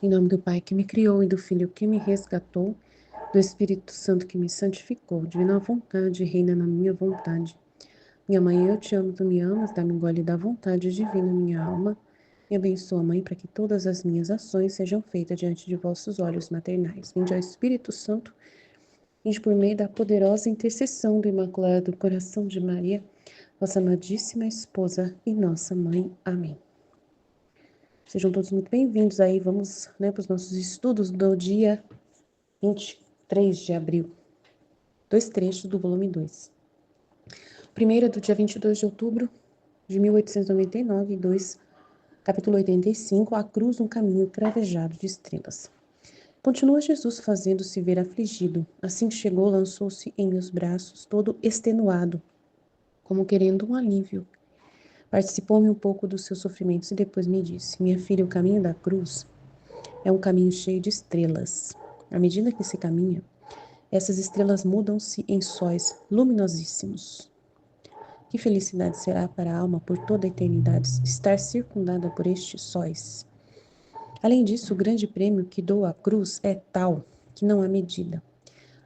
Em nome do Pai que me criou e do Filho que me resgatou, do Espírito Santo que me santificou, divina vontade reina na minha vontade. Minha mãe, eu te amo, tu me amas, dá-me um gole da vontade divina, minha alma. Me abençoa, Mãe, para que todas as minhas ações sejam feitas diante de vossos olhos maternais. Vinde ao Espírito Santo, vinde por meio da poderosa intercessão do Imaculado Coração de Maria, vossa amadíssima esposa e nossa Mãe. Amém. Sejam todos muito bem-vindos aí, vamos, para os nossos estudos do dia 23 de abril. Dois trechos do volume 2. O primeiro é do dia 22 de outubro de 1899, e 2, capítulo 85, A Cruz, um caminho cravejado de estrelas. Continua Jesus fazendo-se ver afligido. Assim que chegou, lançou-se em meus braços, todo extenuado, como querendo um alívio. Participou-me um pouco dos seus sofrimentos e depois me disse: minha filha, o caminho da cruz é um caminho cheio de estrelas. À medida que se caminha, essas estrelas mudam-se em sóis luminosíssimos. Que felicidade será para a alma por toda a eternidade estar circundada por estes sóis. Além disso, o grande prêmio que dou à cruz é tal que não há medida,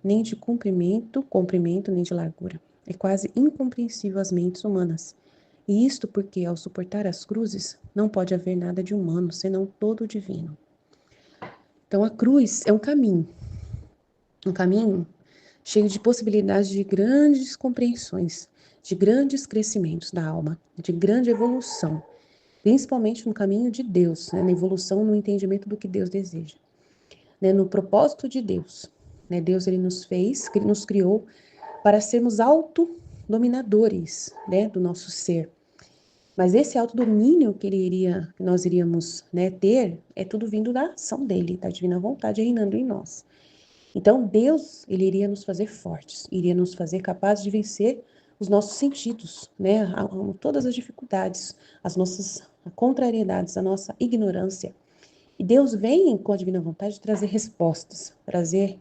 nem de comprimento, nem de largura. É quase incompreensível às mentes humanas. E isto porque, ao suportar as cruzes, não pode haver nada de humano, senão todo o divino. Então, a cruz é um caminho cheio de possibilidades de grandes compreensões, de grandes crescimentos da alma, de grande evolução, principalmente no caminho de Deus, na evolução no entendimento do que Deus deseja, no propósito de Deus. Deus ele nos fez, nos criou para sermos autodominadores, do nosso ser. Mas esse autodomínio que nós iríamos ter, é tudo vindo da ação dele, da divina vontade reinando em nós. Então, Deus, ele iria nos fazer fortes, iria nos fazer capazes de vencer os nossos sentidos, todas as dificuldades, as nossas contrariedades, a nossa ignorância. E Deus vem com a divina vontade trazer respostas, trazer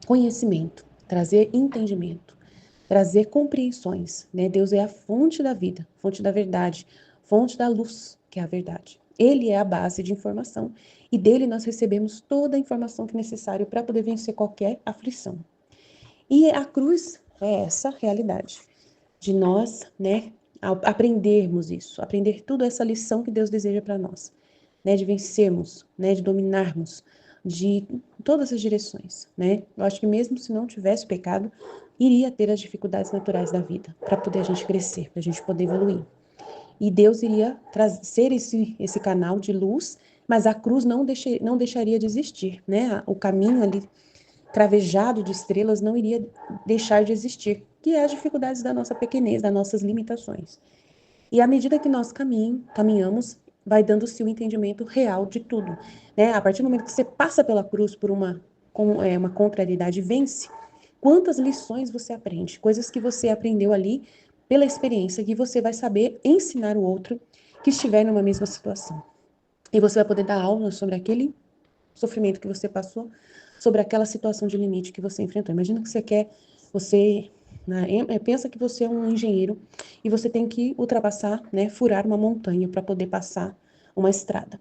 conhecimento, trazer entendimento, trazer compreensões, Deus é a fonte da vida, fonte da verdade, fonte da luz, que é a verdade. Ele é a base de informação e dele nós recebemos toda a informação que é necessária para poder vencer qualquer aflição. E a cruz é essa realidade de nós, aprendermos isso, aprender tudo essa lição que Deus deseja para nós, de vencermos, de dominarmos, de todas as direções, Eu acho que mesmo se não tivesse pecado, iria ter as dificuldades naturais da vida, para poder a gente crescer, para a gente poder evoluir. E Deus iria ser esse canal de luz, mas a cruz não deixaria de existir, O caminho ali cravejado de estrelas não iria deixar de existir, que é as dificuldades da nossa pequenez, das nossas limitações. E à medida que nós caminhamos, vai dando-se o entendimento real de tudo, A partir do momento que você passa pela cruz por uma contrariedade e vence, quantas lições você aprende, coisas que você aprendeu ali pela experiência, que você vai saber ensinar o outro que estiver numa mesma situação. E você vai poder dar aula sobre aquele sofrimento que você passou, sobre aquela situação de limite que você enfrentou. Imagina que pensa que você é um engenheiro e você tem que ultrapassar, furar uma montanha para poder passar uma estrada.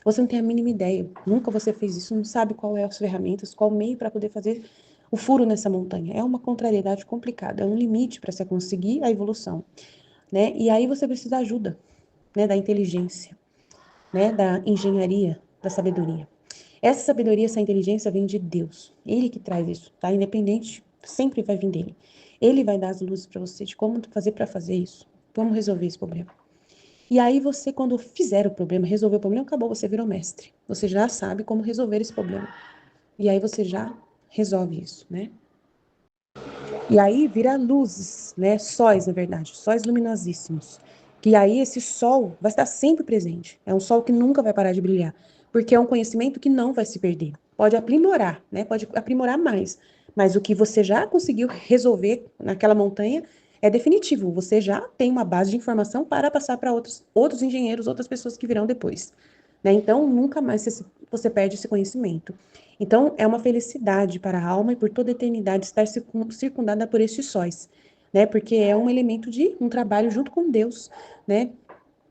Você não tem a mínima ideia, nunca você fez isso, não sabe qual é as ferramentas, qual meio para poder fazer o furo nessa montanha. É uma contrariedade complicada, é um limite para você conseguir a evolução, E aí você precisa da ajuda, da inteligência, da engenharia, da sabedoria. Essa sabedoria, essa inteligência vem de Deus. Ele que traz isso, tá? Independente, sempre vai vir dele. Ele vai dar as luzes para você de como fazer para fazer isso. Como resolver esse problema. E aí você, quando fizer o problema, resolver o problema, acabou, você virou mestre. Você já sabe como resolver esse problema. E aí você já resolve isso, E aí vira luzes, Sóis, na verdade, sóis luminosíssimos. Que aí esse sol vai estar sempre presente. É um sol que nunca vai parar de brilhar. Porque é um conhecimento que não vai se perder. Pode aprimorar, Pode aprimorar mais. Mas o que você já conseguiu resolver naquela montanha é definitivo. Você já tem uma base de informação para passar para outros engenheiros, outras pessoas que virão depois. Então, nunca mais você perde esse conhecimento. Então, é uma felicidade para a alma e por toda a eternidade estar circundada por estes sóis, Porque é um elemento de um trabalho junto com Deus,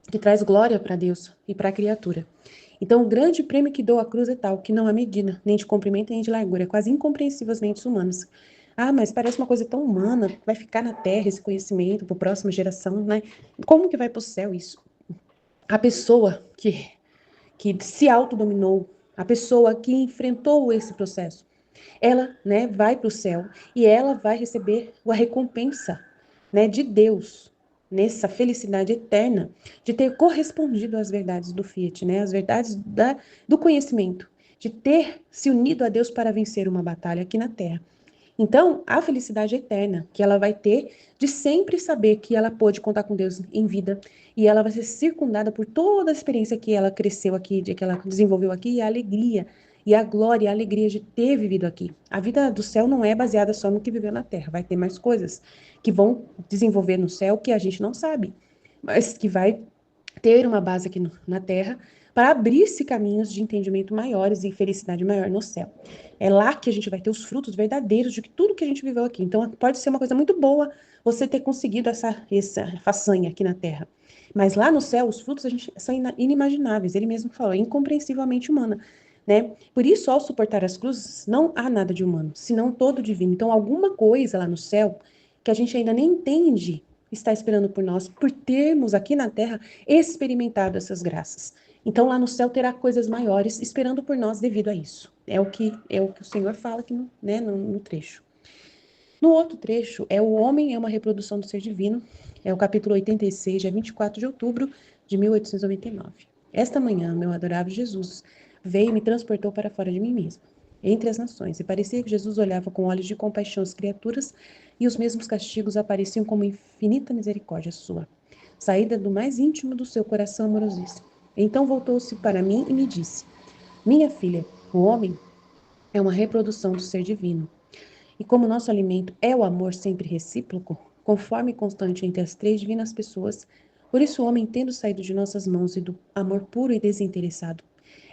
Que traz glória para Deus e para a criatura. Então, o grande prêmio que dou à cruz é tal, que não há medida, nem de comprimento, nem de largura, é quase incompreensível às mentes humanas. Ah, mas parece uma coisa tão humana, vai ficar na terra esse conhecimento para a próxima geração, né? Como que vai para o céu isso? A pessoa que se autodominou, a pessoa que enfrentou esse processo, ela, né, vai para o céu e ela vai receber a recompensa, né, de Deus nessa felicidade eterna de ter correspondido às verdades do Fiat, né, às verdades do conhecimento, de ter se unido a Deus para vencer uma batalha aqui na Terra. Então, a felicidade eterna que ela vai ter de sempre saber que ela pôde contar com Deus em vida e ela vai ser circundada por toda a experiência que ela cresceu aqui, de que ela desenvolveu aqui, e a alegria, e a glória, e a alegria de ter vivido aqui. A vida do céu não é baseada só no que viveu na terra, vai ter mais coisas que vão desenvolver no céu que a gente não sabe, mas que vai ter uma base aqui na Terra para abrir-se caminhos de entendimento maiores e felicidade maior no céu. É lá que a gente vai ter os frutos verdadeiros de tudo que a gente viveu aqui. Então, pode ser uma coisa muito boa você ter conseguido essa façanha aqui na Terra. Mas lá no céu, os frutos são inimagináveis. Ele mesmo falou, incompreensivelmente humana. Né? Por isso, ao suportar as cruzes, não há nada de humano, senão todo divino. Então, alguma coisa lá no céu que a gente ainda nem entende está esperando por nós, por termos aqui na Terra experimentado essas graças. Então, lá no céu terá coisas maiores esperando por nós devido a isso. É o que o Senhor fala aqui no trecho. No outro trecho, o homem é uma reprodução do ser divino, é o capítulo 86, dia 24 de outubro de 1899. Esta manhã, meu adorável Jesus veio e me transportou para fora de mim mesmo, entre as nações, e parecia que Jesus olhava com olhos de compaixão as criaturas, e os mesmos castigos apareciam como infinita misericórdia sua, saída do mais íntimo do seu coração amorosíssimo. Então voltou-se para mim e me disse: Minha filha, o homem é uma reprodução do ser divino. E como nosso alimento é o amor sempre recíproco, conforme constante entre as três divinas pessoas, por isso o homem, tendo saído de nossas mãos e do amor puro e desinteressado,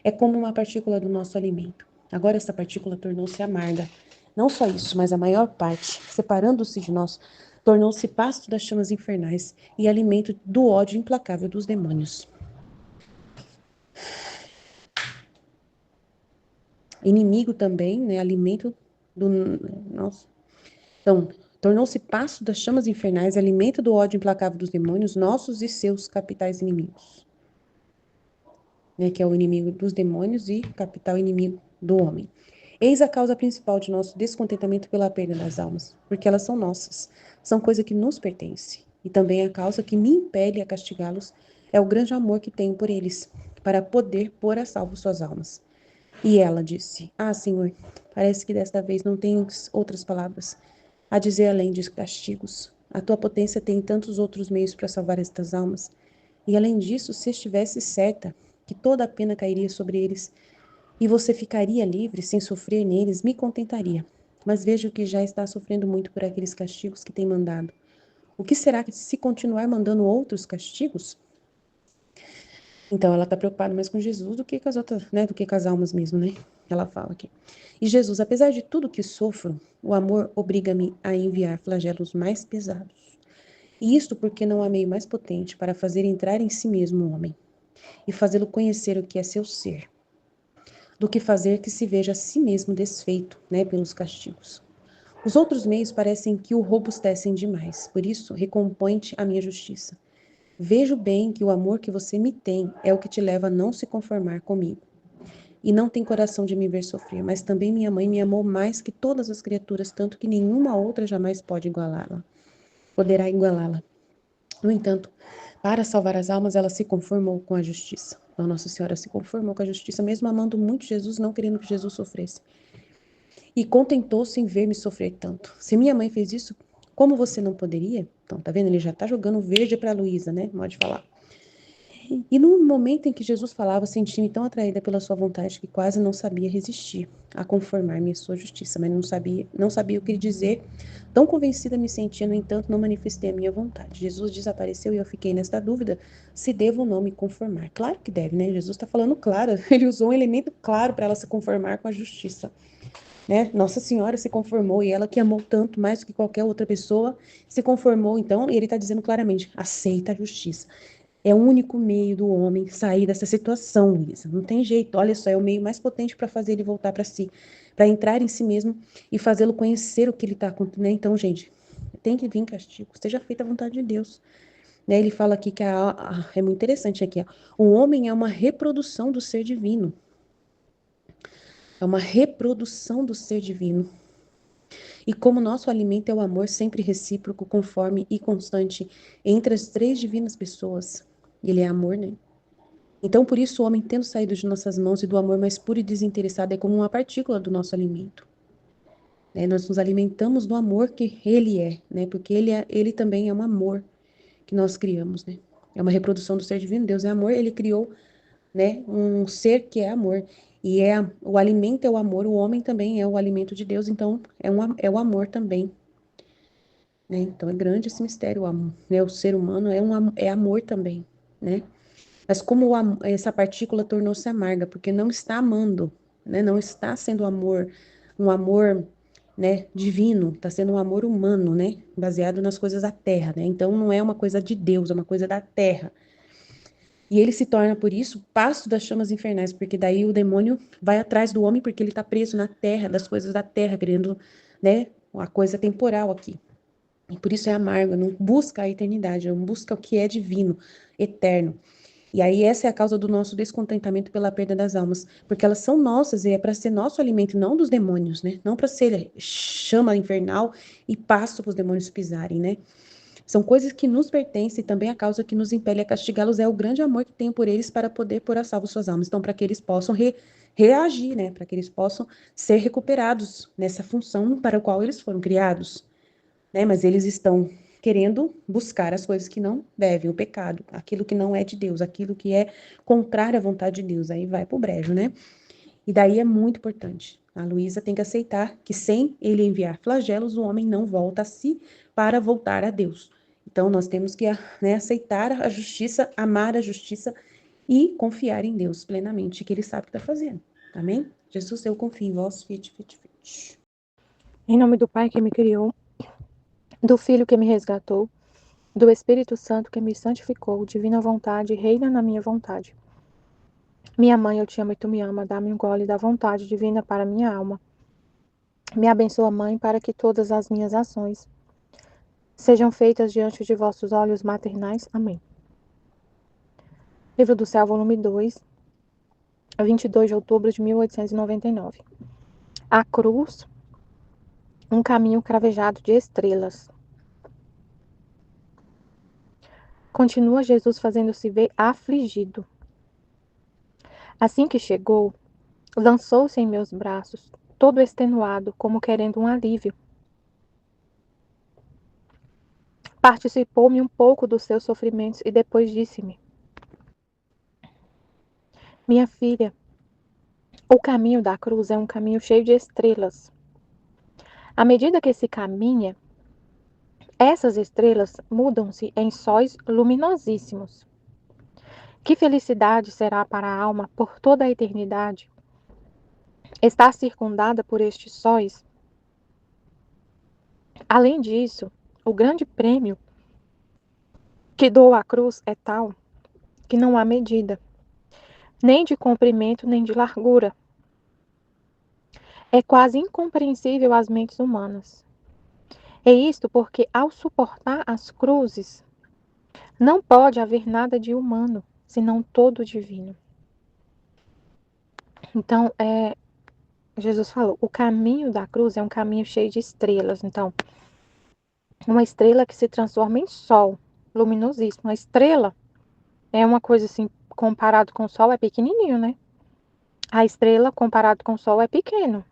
é como uma partícula do nosso alimento. Agora essa partícula tornou-se amarga. Não só isso, mas a maior parte, separando-se de nós, tornou-se pasto das chamas infernais e alimento do ódio implacável dos demônios. Inimigo também, né, alimento do nosso. Então, tornou-se pasto das chamas infernais, alimento do ódio implacável dos demônios, nossos e seus capitais inimigos. Né, que é o inimigo dos demônios e capital inimigo do homem. Eis a causa principal de nosso descontentamento pela perda das almas, porque elas são nossas, são coisa que nos pertence. E também a causa que me impele a castigá-los é o grande amor que tenho por eles, para poder pôr a salvo suas almas. E ela disse: Ah, Senhor, parece que desta vez não tenho outras palavras a dizer além de castigos. A tua potência tem tantos outros meios para salvar estas almas. E além disso, se estivesse certa que toda a pena cairia sobre eles e você ficaria livre sem sofrer neles, me contentaria. Mas vejo que já está sofrendo muito por aqueles castigos que tem mandado. O que será que se continuar mandando outros castigos? Então, ela está preocupada mais com Jesus do que com as outras, né, do que com as almas mesmo, né? Ela fala aqui. E Jesus, apesar de tudo que sofro, o amor obriga-me a enviar flagelos mais pesados. E isto porque não há meio mais potente para fazer entrar em si mesmo o homem e fazê-lo conhecer o que é seu ser, do que fazer que se veja a si mesmo desfeito, né, pelos castigos. Os outros meios parecem que o robustecem demais, por isso recompõe-te a minha justiça. Vejo bem que o amor que você me tem é o que te leva a não se conformar comigo. E não tem coração de me ver sofrer, mas também minha mãe me amou mais que todas as criaturas, tanto que nenhuma outra jamais poderá igualá-la. No entanto, para salvar as almas, ela se conformou com a justiça. Então, Nossa Senhora se conformou com a justiça, mesmo amando muito Jesus, não querendo que Jesus sofresse. E contentou-se em ver-me sofrer tanto. Se minha mãe fez isso, como você não poderia? Então, tá vendo? Ele já tá jogando verde para Luísa, né? Pode falar. E no momento em que Jesus falava, senti-me tão atraída pela sua vontade que quase não sabia resistir a conformar-me à sua justiça, mas não sabia o que dizer. Tão convencida me sentia, no entanto, não manifestei a minha vontade. Jesus desapareceu e eu fiquei nesta dúvida se devo ou não me conformar. Claro que deve, né? Jesus está falando claro. Ele usou um elemento claro para ela se conformar com a justiça. Né? Nossa Senhora se conformou e ela que amou tanto mais do que qualquer outra pessoa se conformou. Então, ele está dizendo claramente: aceita a justiça. É o único meio do homem sair dessa situação, Luísa. Não tem jeito. Olha só, é o meio mais potente para fazer ele voltar para si, para entrar em si mesmo e fazê-lo conhecer o que ele está acontecendo. Né? Então, gente, tem que vir castigo. Seja feita a vontade de Deus. Né? Ele fala aqui que é muito interessante aqui. Ó. O homem é uma reprodução do ser divino. É uma reprodução do ser divino. E como nosso alimento é o amor sempre recíproco, conforme e constante entre as três divinas pessoas. Ele é amor, né? Então, por isso, o homem, tendo saído de nossas mãos e do amor mais puro e desinteressado, é como uma partícula do nosso alimento. Né? Nós nos alimentamos do amor que ele é, né? Porque ele também é um amor que nós criamos, né? É uma reprodução do ser divino. Deus é amor, ele criou, né, um ser que é amor. E o alimento é o amor, o homem também é o alimento de Deus, então é o amor também. Né? Então é grande esse mistério, o amor, né? O ser humano é amor também, né? Mas como essa partícula tornou-se amarga, porque não está amando, né? Não está sendo um amor, né, divino, está sendo um amor humano, né? Baseado nas coisas da terra, né? Então não é uma coisa de Deus, é uma coisa da terra. E ele se torna, por isso, pasto das chamas infernais, porque daí o demônio vai atrás do homem, porque ele está preso na terra, das coisas da terra, querendo, né, uma coisa temporal aqui. E por isso é amargo, não busca a eternidade, não busca o que é divino, eterno. E aí essa é a causa do nosso descontentamento pela perda das almas, porque elas são nossas e é para ser nosso alimento, não dos demônios, né? Não para ser chama infernal e pasto para os demônios pisarem, né? São coisas que nos pertencem e também a causa que nos impele a castigá-los é o grande amor que tenho por eles para poder pôr a salvo suas almas. Então, para que eles possam reagir, né? Para que eles possam ser recuperados nessa função para a qual eles foram criados, né? Mas eles estão querendo buscar as coisas que não devem, o pecado, aquilo que não é de Deus, aquilo que é contrário à vontade de Deus. Aí vai pro brejo, né? E daí é muito importante. A Luísa tem que aceitar que sem ele enviar flagelos, o homem não volta a si para voltar a Deus. Então, nós temos que, né, aceitar a justiça, amar a justiça e confiar em Deus plenamente, que ele sabe o que está fazendo. Amém? Jesus, eu confio em vós, fit, fit, fit. Em nome do Pai que me criou, do Filho que me resgatou, do Espírito Santo que me santificou, divina vontade, reina na minha vontade. Minha mãe, eu te amo e tu me ama, dá-me um gole da vontade divina para minha alma. Me abençoa, Mãe, para que todas as minhas ações sejam feitas diante de vossos olhos maternais. Amém. Livro do Céu, volume 2, 22 de outubro de 1899. A cruz, um caminho cravejado de estrelas. Continua Jesus fazendo-se ver afligido. Assim que chegou, lançou-se em meus braços, todo extenuado, como querendo um alívio. Participou-me um pouco dos seus sofrimentos e depois disse-me: Minha filha, o caminho da cruz é um caminho cheio de estrelas. À medida que se caminha, essas estrelas mudam-se em sóis luminosíssimos. Que felicidade será para a alma por toda a eternidade estar circundada por estes sóis. Além disso, o grande prêmio que dou à cruz é tal que não há medida, nem de comprimento nem de largura. É quase incompreensível às mentes humanas. É isto porque, ao suportar as cruzes, não pode haver nada de humano, senão todo divino. Então, Jesus falou, o caminho da cruz é um caminho cheio de estrelas. Então, uma estrela que se transforma em sol, luminosíssimo. Uma estrela é uma coisa assim, comparado com o sol, é pequenininho, né? A estrela, comparado com o sol, é pequeno.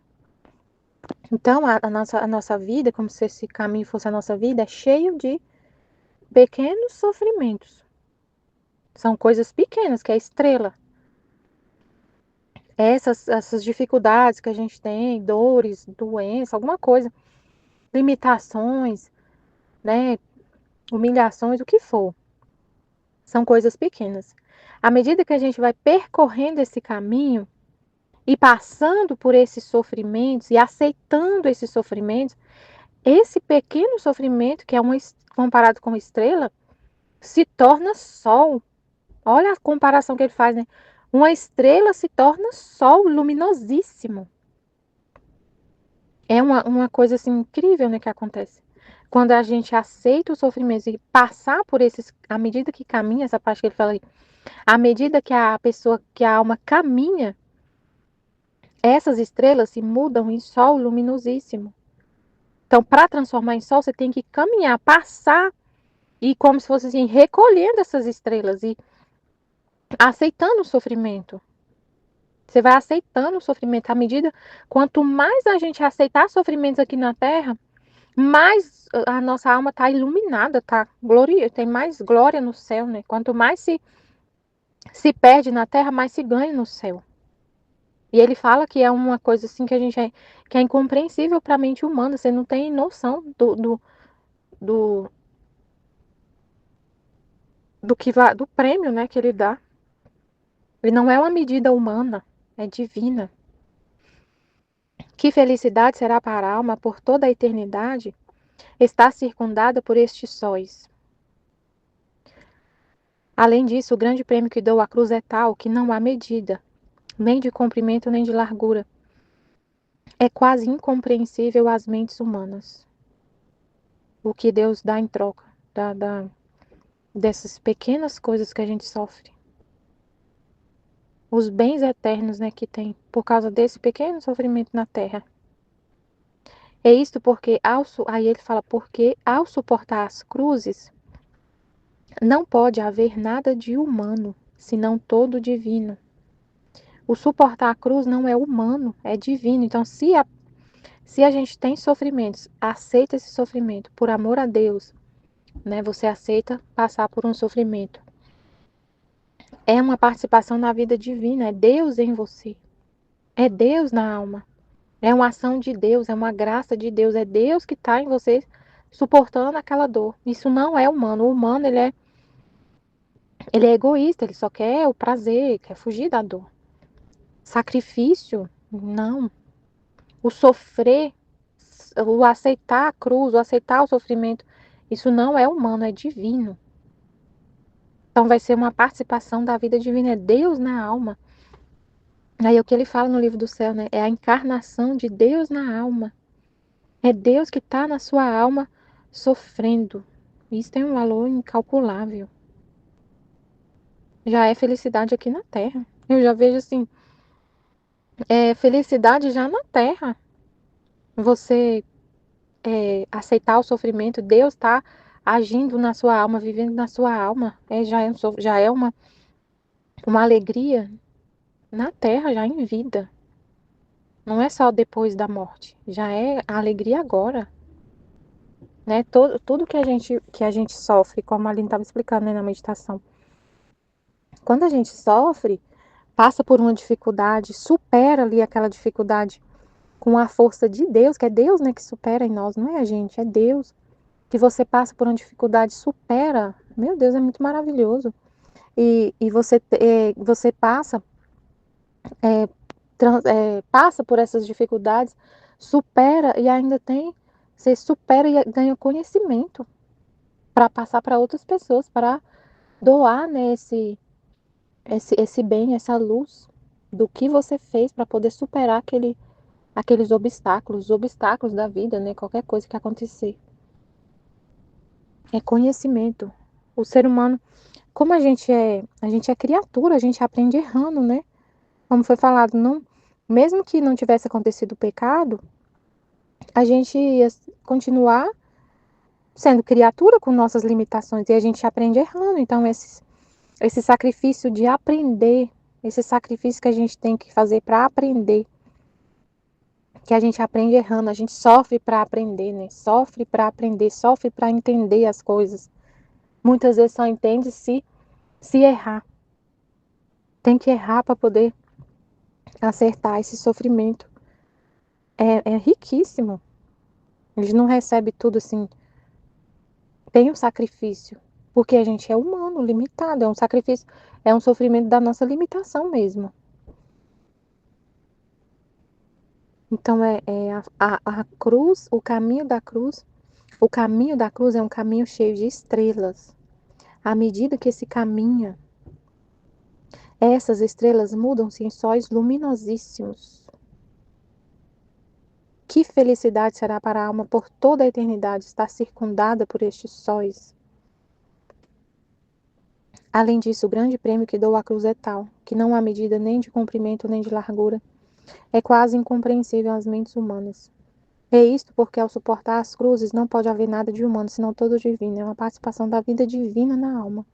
Então, a nossa vida, como se esse caminho fosse a nossa vida, é cheio de pequenos sofrimentos. São coisas pequenas, que é a estrela. Essas dificuldades que a gente tem, dores, doença, alguma coisa, limitações, né, humilhações, o que for, são coisas pequenas. À medida que a gente vai percorrendo esse caminho e passando por esses sofrimentos e aceitando esses sofrimentos, esse pequeno sofrimento, que é comparado com uma estrela, se torna sol Olha a comparação que ele faz, né? Uma estrela se torna sol luminosíssimo. É uma coisa assim incrível, né, que acontece. Quando a gente aceita o sofrimento e passar por esses, à medida que caminha, essa parte que ele fala aí, à medida que a pessoa, que a alma caminha, essas estrelas se mudam em sol luminosíssimo. Então, para transformar em sol, você tem que caminhar, passar e como se fosse assim, recolhendo essas estrelas e aceitando o sofrimento. Você vai aceitando o sofrimento à medida, quanto mais a gente aceitar sofrimentos aqui na Terra, mais a nossa alma está iluminada, tá? Glória, tem mais glória no céu, né? Quanto mais se perde na Terra, mais se ganha no céu. E ele fala que é uma coisa assim que a gente que é incompreensível para a mente humana. Você não tem noção do, do prêmio, né, que ele dá. Ele não é uma medida humana, é divina. Que felicidade será para a alma por toda a eternidade estar circundada por estes sóis. Além disso, o grande prêmio que dou à cruz é tal que não há medida, nem de comprimento nem de largura. É quase incompreensível às mentes humanas o que Deus dá em troca dessas pequenas coisas que a gente sofre. Os bens eternos, né, que tem por causa desse pequeno sofrimento na terra. É isto porque, aí ele fala, porque ao suportar as cruzes, não pode haver nada de humano, senão todo divino. O suportar a cruz não é humano, é divino. Então, se a gente tem sofrimentos, aceita esse sofrimento por amor a Deus, né? Você aceita passar por um sofrimento. É uma participação na vida divina, é Deus em você. É Deus na alma. É uma ação de Deus, é uma graça de Deus, é Deus que está em você suportando aquela dor. Isso não é humano. O humano, ele é egoísta, ele só quer o prazer, quer fugir da dor. Sacrifício, não. O sofrer, o aceitar a cruz, o aceitar o sofrimento, isso não é humano, é divino. Então vai ser uma participação da vida divina, é Deus na alma. Aí o que ele fala no livro do céu, né? É a encarnação de Deus na alma. É Deus que está na sua alma sofrendo. Isso tem um valor incalculável. Já é felicidade aqui na Terra. Eu já vejo assim, é felicidade já na Terra. Você aceitar o sofrimento, Deus está agindo na sua alma, vivendo na sua alma. Já é uma alegria na Terra, já em vida. Não é só depois da morte, já é a alegria agora. Né? Tudo que a gente sofre, como a Aline estava explicando, né, na meditação. Quando a gente sofre, passa por uma dificuldade, supera ali aquela dificuldade com a força de Deus, que é Deus, né, que supera em nós, não é a gente, é Deus. Que você passa por uma dificuldade, supera. Meu Deus, é muito maravilhoso. E você passa por essas dificuldades, supera e ainda você supera e ganha conhecimento para passar para outras pessoas, para doar, né, esse bem, essa luz do que você fez para poder superar aqueles obstáculos, os obstáculos da vida, né, qualquer coisa que acontecer. É conhecimento. O ser humano, como a gente é criatura, a gente aprende errando, né? Como foi falado, não, mesmo que não tivesse acontecido o pecado, a gente ia continuar sendo criatura com nossas limitações e a gente aprende errando. Então, esse sacrifício de aprender, esse sacrifício que a gente tem que fazer para aprender, que a gente aprende errando, a gente sofre para aprender, né? Sofre para aprender, sofre para entender as coisas. Muitas vezes só entende se errar. Tem que errar para poder acertar esse sofrimento. É riquíssimo. A gente não recebe tudo assim. Tem um sacrifício, porque a gente é humano, limitado. É um sacrifício, é um sofrimento da nossa limitação mesmo. Então a cruz, o caminho da cruz é um caminho cheio de estrelas. À medida que se caminha, Essas estrelas mudam-se em sóis luminosíssimos. Que felicidade será para a alma por toda a eternidade estar circundada por estes sóis. Além disso, o grande prêmio que dou à cruz é tal, que não há medida nem de comprimento nem de largura. É quase incompreensível às mentes humanas. É isto porque, ao suportar as cruzes, não pode haver nada de humano, senão todo divino. É uma participação da vida divina na alma.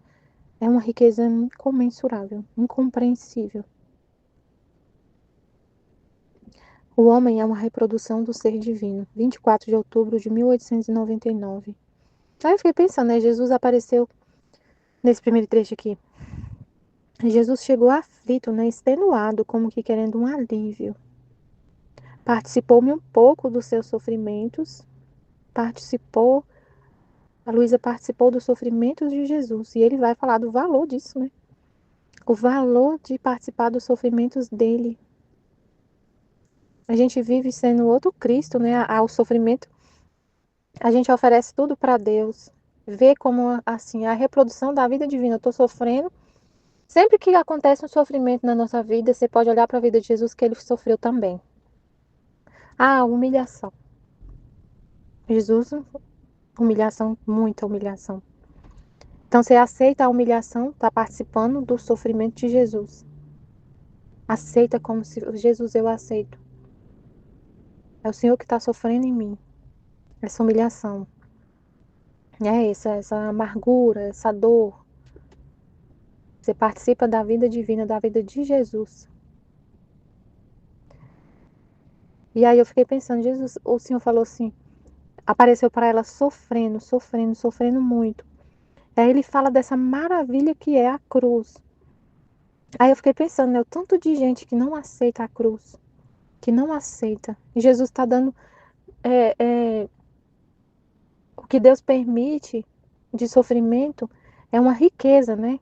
É uma riqueza incomensurável, incompreensível. O homem é uma reprodução do ser divino. 24 de outubro de 1899. Aí eu fiquei pensando, né? Jesus apareceu nesse primeiro trecho aqui. Jesus chegou aflito, né? Extenuado, como que querendo um alívio. Participou-me um pouco dos seus sofrimentos. A Luísa participou dos sofrimentos de Jesus. E ele vai falar do valor disso, né? O valor de participar dos sofrimentos dele. A gente vive sendo outro Cristo, né? Ao sofrimento, a gente oferece tudo para Deus. Vê como, assim, a reprodução da vida divina. Eu estou sofrendo. Sempre que acontece um sofrimento na nossa vida, você pode olhar para a vida de Jesus que ele sofreu também. Ah, humilhação. Jesus, humilhação, muita humilhação. Então você aceita a humilhação, está participando do sofrimento de Jesus. Aceita como se Jesus, eu aceito. É o Senhor que está sofrendo em mim. Essa humilhação. É essa amargura, essa dor. Você participa da vida divina, da vida de Jesus. E aí eu fiquei pensando, Jesus, o Senhor falou assim, apareceu para ela sofrendo, sofrendo, sofrendo muito. Aí ele fala dessa maravilha que é a cruz. Aí eu fiquei pensando, né, o tanto de gente que não aceita a cruz, que não aceita. E Jesus está dando é, é, o que Deus permite de sofrimento é uma riqueza, né?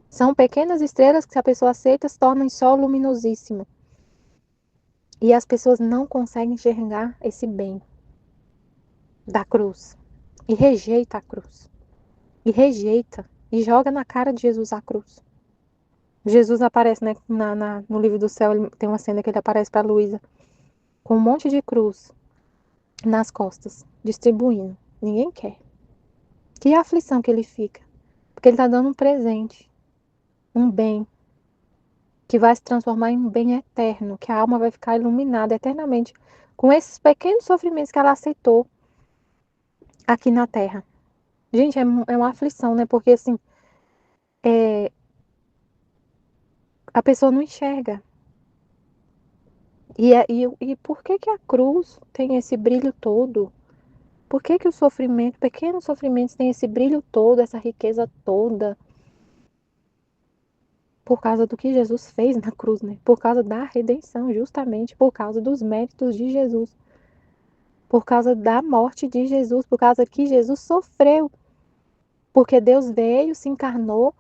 São pequenas estrelas que, se a pessoa aceita, se tornam em sol luminosíssimo. E as pessoas não conseguem enxergar esse bem da cruz. E rejeita a cruz. E rejeita. E joga na cara de Jesus a cruz. Jesus aparece, né, no livro do céu, tem uma cena que ele aparece para Luísa com um monte de cruz nas costas, distribuindo. Ninguém quer. Que aflição que ele fica. Porque ele está dando um presente, um bem, que vai se transformar em um bem eterno, que a alma vai ficar iluminada eternamente com esses pequenos sofrimentos que ela aceitou aqui na Terra. Gente, é uma aflição, né? Porque assim, é, a pessoa não enxerga. E por que que a cruz tem esse brilho todo? Por que que o sofrimento, pequenos sofrimentos, têm esse brilho todo, essa riqueza toda? Por causa do que Jesus fez na cruz, né? Por causa da redenção, justamente por causa dos méritos de Jesus. Por causa da morte de Jesus, por causa que Jesus sofreu. Porque Deus veio, se encarnou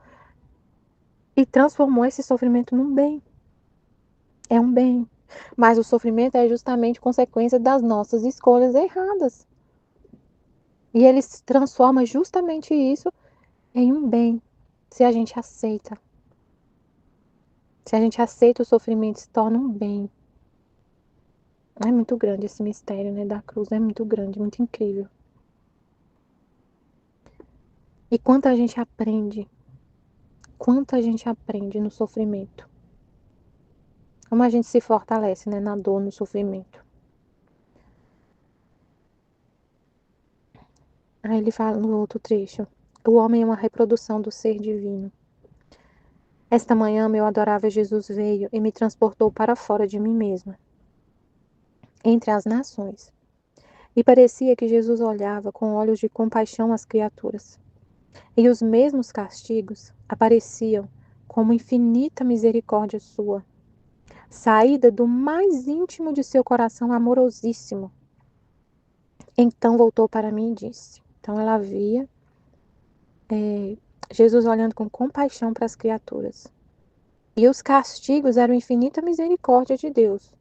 e transformou esse sofrimento num bem. É um bem. Mas o sofrimento é justamente consequência das nossas escolhas erradas. E ele transforma justamente isso em um bem, se a gente aceita. Se a gente aceita o sofrimento, se torna um bem. É muito grande esse mistério, né, da cruz. É muito grande, muito incrível. E quanto a gente aprende no sofrimento. Como a gente se fortalece, né, na dor, no sofrimento. Aí ele fala no outro trecho: o homem é uma reprodução do ser divino. Esta manhã, meu adorável Jesus veio e me transportou para fora de mim mesma, entre as nações. E parecia que Jesus olhava com olhos de compaixão as criaturas. E os mesmos castigos apareciam como infinita misericórdia sua, saída do mais íntimo de seu coração amorosíssimo. Então voltou para mim e disse. Então ela via Jesus olhando com compaixão para as criaturas. E os castigos eram infinita misericórdia de Deus.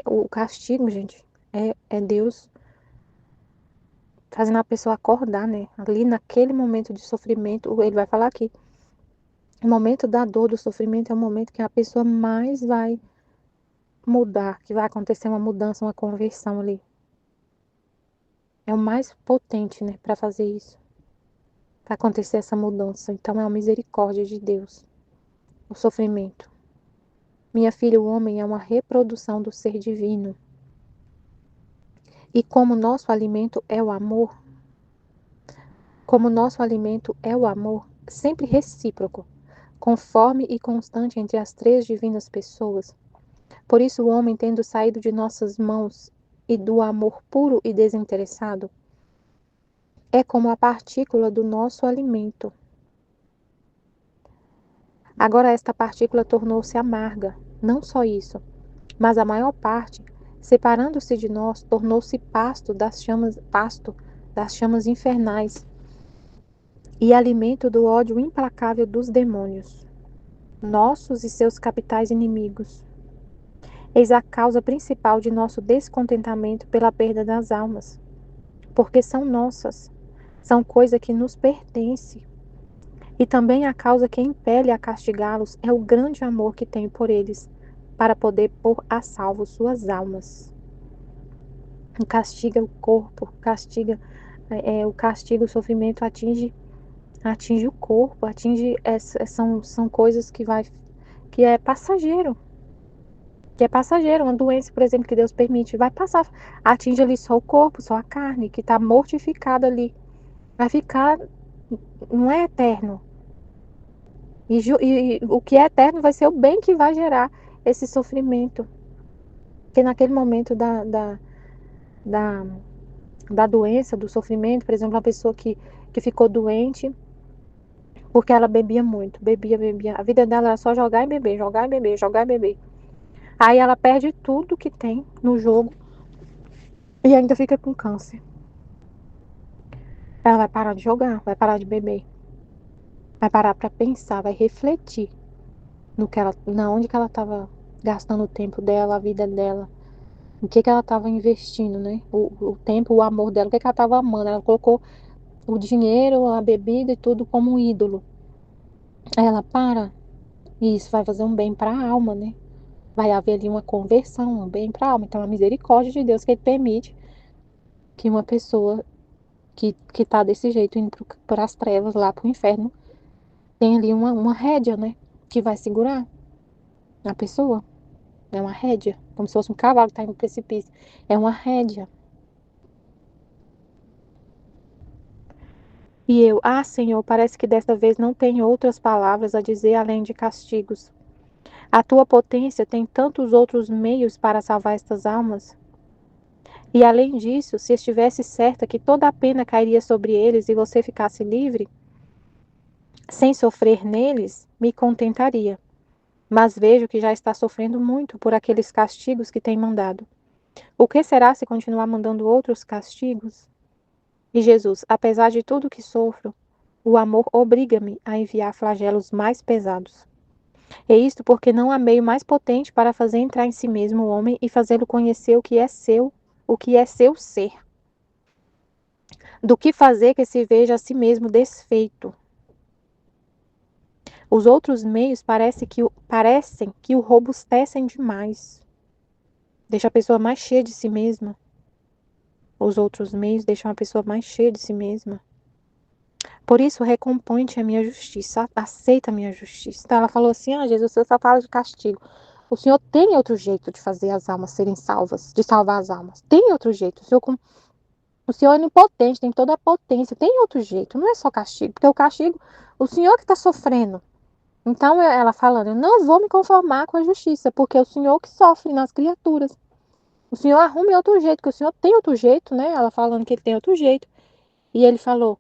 O castigo, gente, é Deus fazendo a pessoa acordar, né? Ali naquele momento de sofrimento, ele vai falar aqui. O momento da dor, do sofrimento, é o momento que a pessoa mais vai mudar, que vai acontecer uma mudança, uma conversão ali. É o mais potente, né, para fazer isso, para acontecer essa mudança. Então, é a misericórdia de Deus, o sofrimento. Minha filha, o homem é uma reprodução do ser divino. E como nosso alimento é o amor, sempre recíproco, conforme e constante entre as três divinas pessoas. Por isso, o homem, tendo saído de nossas mãos e do amor puro e desinteressado, é como a partícula do nosso alimento. Agora, esta partícula tornou-se amarga. Não só isso, mas a maior parte, separando-se de nós, tornou-se pasto das chamas infernais e alimento do ódio implacável dos demônios, nossos e seus capitais inimigos. Eis a causa principal de nosso descontentamento pela perda das almas, porque são nossas, são coisa que nos pertence. E também a causa que impele a castigá-los é o grande amor que tenho por eles, para poder pôr a salvo suas almas. Castiga o corpo, o castigo, o sofrimento atinge o corpo, são coisas que é passageiro, uma doença, por exemplo, que Deus permite, vai passar, atinge ali só o corpo, só a carne, que está mortificada ali, vai ficar, não é eterno. E o que é eterno vai ser o bem que vai gerar esse sofrimento. Porque naquele momento da, da doença, do sofrimento, por exemplo, uma pessoa que ficou doente porque ela bebia muito, bebia. A vida dela era só jogar e beber, jogar e beber, jogar e beber. Aí ela perde tudo que tem no jogo e ainda fica com câncer. Ela vai parar de jogar, vai parar de beber, vai parar para pensar, vai refletir no que na onde que ela estava gastando o tempo dela, a vida dela, o que ela estava investindo, né? O tempo, o amor dela, o que ela estava amando. Ela colocou o dinheiro, a bebida e tudo como um ídolo. Aí ela para, e isso vai fazer um bem para a alma, né? Vai haver ali uma conversão, um bem para a alma. Então, a misericórdia de Deus que ele permite que uma pessoa que está desse jeito, indo para as trevas, lá para o inferno, tenha ali uma rédea, né? Que vai segurar a pessoa. É uma rédea, como se fosse um cavalo que está indo no precipício. É uma rédea. E eu, Senhor, parece que desta vez não tenho outras palavras a dizer além de castigos. A tua potência tem tantos outros meios para salvar estas almas. E além disso, se estivesse certa que toda a pena cairia sobre eles e você ficasse livre, sem sofrer neles, me contentaria. Mas vejo que já está sofrendo muito por aqueles castigos que tem mandado. O que será se continuar mandando outros castigos? E Jesus, apesar de tudo que sofro, o amor obriga-me a enviar flagelos mais pesados. E isto porque não há meio mais potente para fazer entrar em si mesmo o homem e fazê-lo conhecer o que é seu ser, do que fazer que se veja a si mesmo desfeito. Os outros meios parecem que o robustecem demais. Deixa a pessoa mais cheia de si mesma. Os outros meios deixam a pessoa mais cheia de si mesma. Por isso, recompõe-te a minha justiça, aceita a minha justiça. Então, ela falou assim, Jesus, você só fala de castigo. O Senhor tem outro jeito de fazer as almas serem salvas, de salvar as almas. Tem outro jeito. O Senhor é onipotente, tem toda a potência. Tem outro jeito, não é só castigo. Porque o castigo, o Senhor que está sofrendo. Então, ela falando, eu não vou me conformar com a justiça, porque é o Senhor que sofre nas criaturas. O Senhor arrume outro jeito, que o Senhor tem outro jeito, né? Ela falando que ele tem outro jeito. E ele falou,